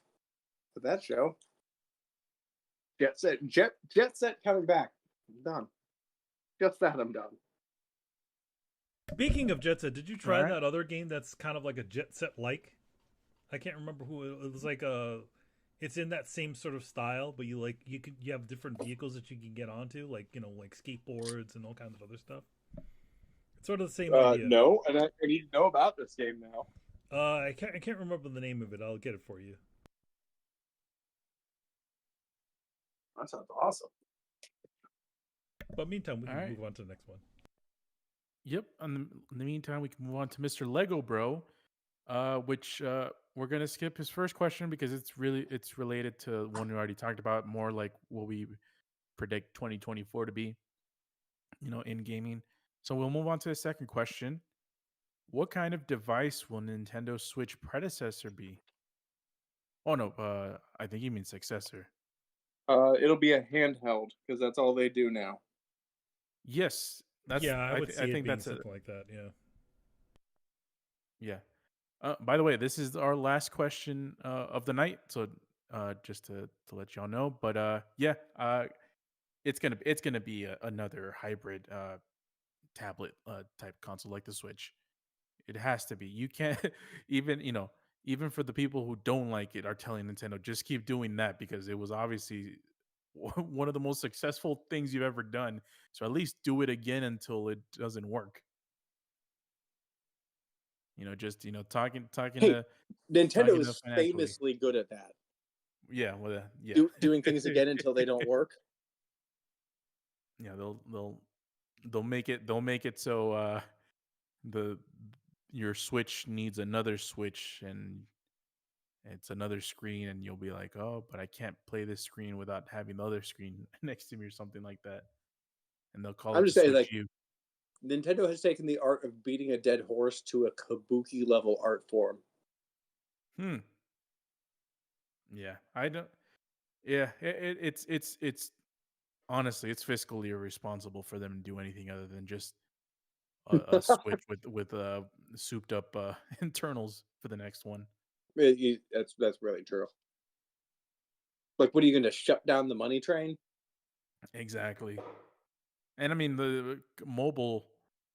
for that show. Jet Set coming back. I'm done. Just that, I'm done. Speaking of Jet Set, did you try that other game that's kind of like a Jet Set like? I can't remember who it was. Like it's in that same sort of style, but you have different vehicles that you can get onto, like like skateboards and all kinds of other stuff. It's sort of the same idea. No, and I need to know about this game now. I can't remember the name of it. I'll get it for you. That sounds awesome. But meantime, we can move on to the next one. Yep. In the meantime, we can move on to Mr. Lego Bro, which we're gonna skip his first question because it's related to one we already talked about, more like what we predict 2024 to be, in gaming. So we'll move on to the second question. What kind of device will Nintendo Switch predecessor be? Oh no, I think you mean successor. It'll be a handheld because that's all they do now. Yes, I think that's something like that. Yeah. By the way, this is our last question of the night, so just to let y'all know. But it's gonna be another hybrid tablet type console like the Switch. It has to be. You can't even for the people who don't like it are telling Nintendo just keep doing that because it was obviously one of the most successful things you've ever done. So at least do it again until it doesn't work. Talking hey, to Nintendo is famously good at that. Yeah, well, yeah. Doing things again until they don't work. Yeah, they'll make it so your Switch needs another Switch and it's another screen, and you'll be like, oh, but I can't play this screen without having the other screen next to me or something like that. And they'll call it the Switch U. Nintendo has taken the art of beating a dead horse to a kabuki level art form. Yeah, I don't. Yeah, it's honestly, it's fiscally irresponsible for them to do anything other than just a Switch with souped up internals for the next one. That's really true. Like, what are you going to shut down the money train? Exactly. And I mean, the mobile,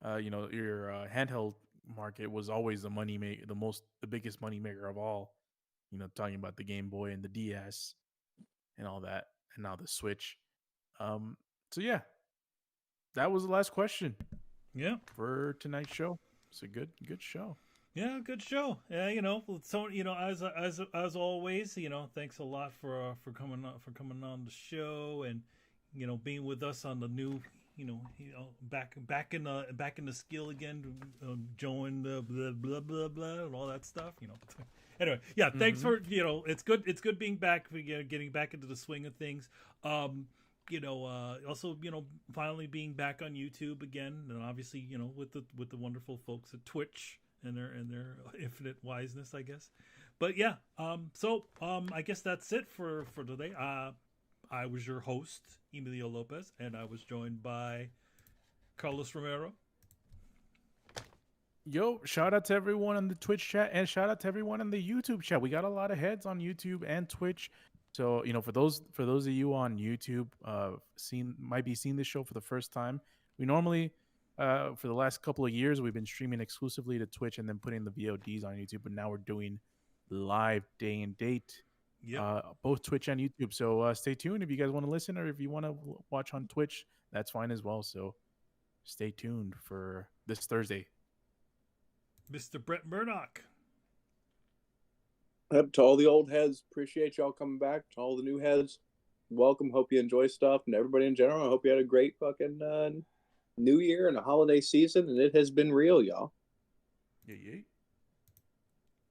your handheld market was always the biggest money maker of all. Talking about the Game Boy and the DS and all that, and now the Switch. So yeah, that was the last question. Yeah, for tonight's show. It's a good show. Yeah, good show. Yeah, so as always, thanks a lot for coming on the show and being with us on the new back in the skill again, join the blah blah blah blah and all that stuff. Anyway, yeah, thanks for it's good being back, getting back into the swing of things. Also, finally being back on YouTube again, and obviously, with the wonderful folks at Twitch and their infinite wiseness, I guess. But yeah, I guess that's it for today. I was your host, Emilio Lopez, and I was joined by Carlos Romero. Yo, shout out to everyone in the Twitch chat and shout out to everyone in the YouTube chat. We got a lot of heads on YouTube and Twitch. So, for those of you on YouTube, might be seeing this show for the first time. We normally, for the last couple of years, we've been streaming exclusively to Twitch and then putting the VODs on YouTube. But now we're doing live day and date, both Twitch and YouTube. So stay tuned if you guys want to listen, or if you want to watch on Twitch, that's fine as well. So stay tuned for this Thursday. Mr. Brett Murdoch. Yep, to all the old heads, appreciate y'all coming back. To all the new heads, welcome. Hope you enjoy stuff. And everybody in general, I hope you had a great fucking new year and a holiday season. And it has been real, y'all. Yeah.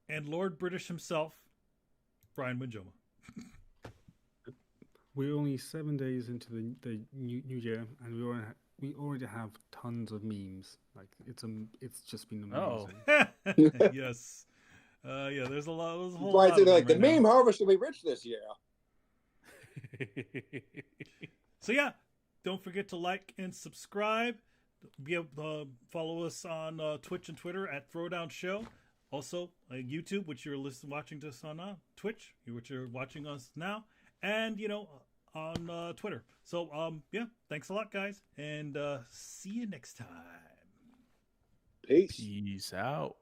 And Lord British himself, Brian Winjoma. We're only 7 days into the new year, and we already have tons of memes. Like it's just been amazing. Oh. Yes. There's a lot. There's a whole Why lot is of it like them the right meme now. harvest will be rich this year? So don't forget to like and subscribe. Be able to follow us on Twitch and Twitter at Throwdown Show. Also, YouTube, which you're watching us on Twitch, which you're watching us now, and on Twitter. So thanks a lot, guys, and see you next time. Peace. Peace out.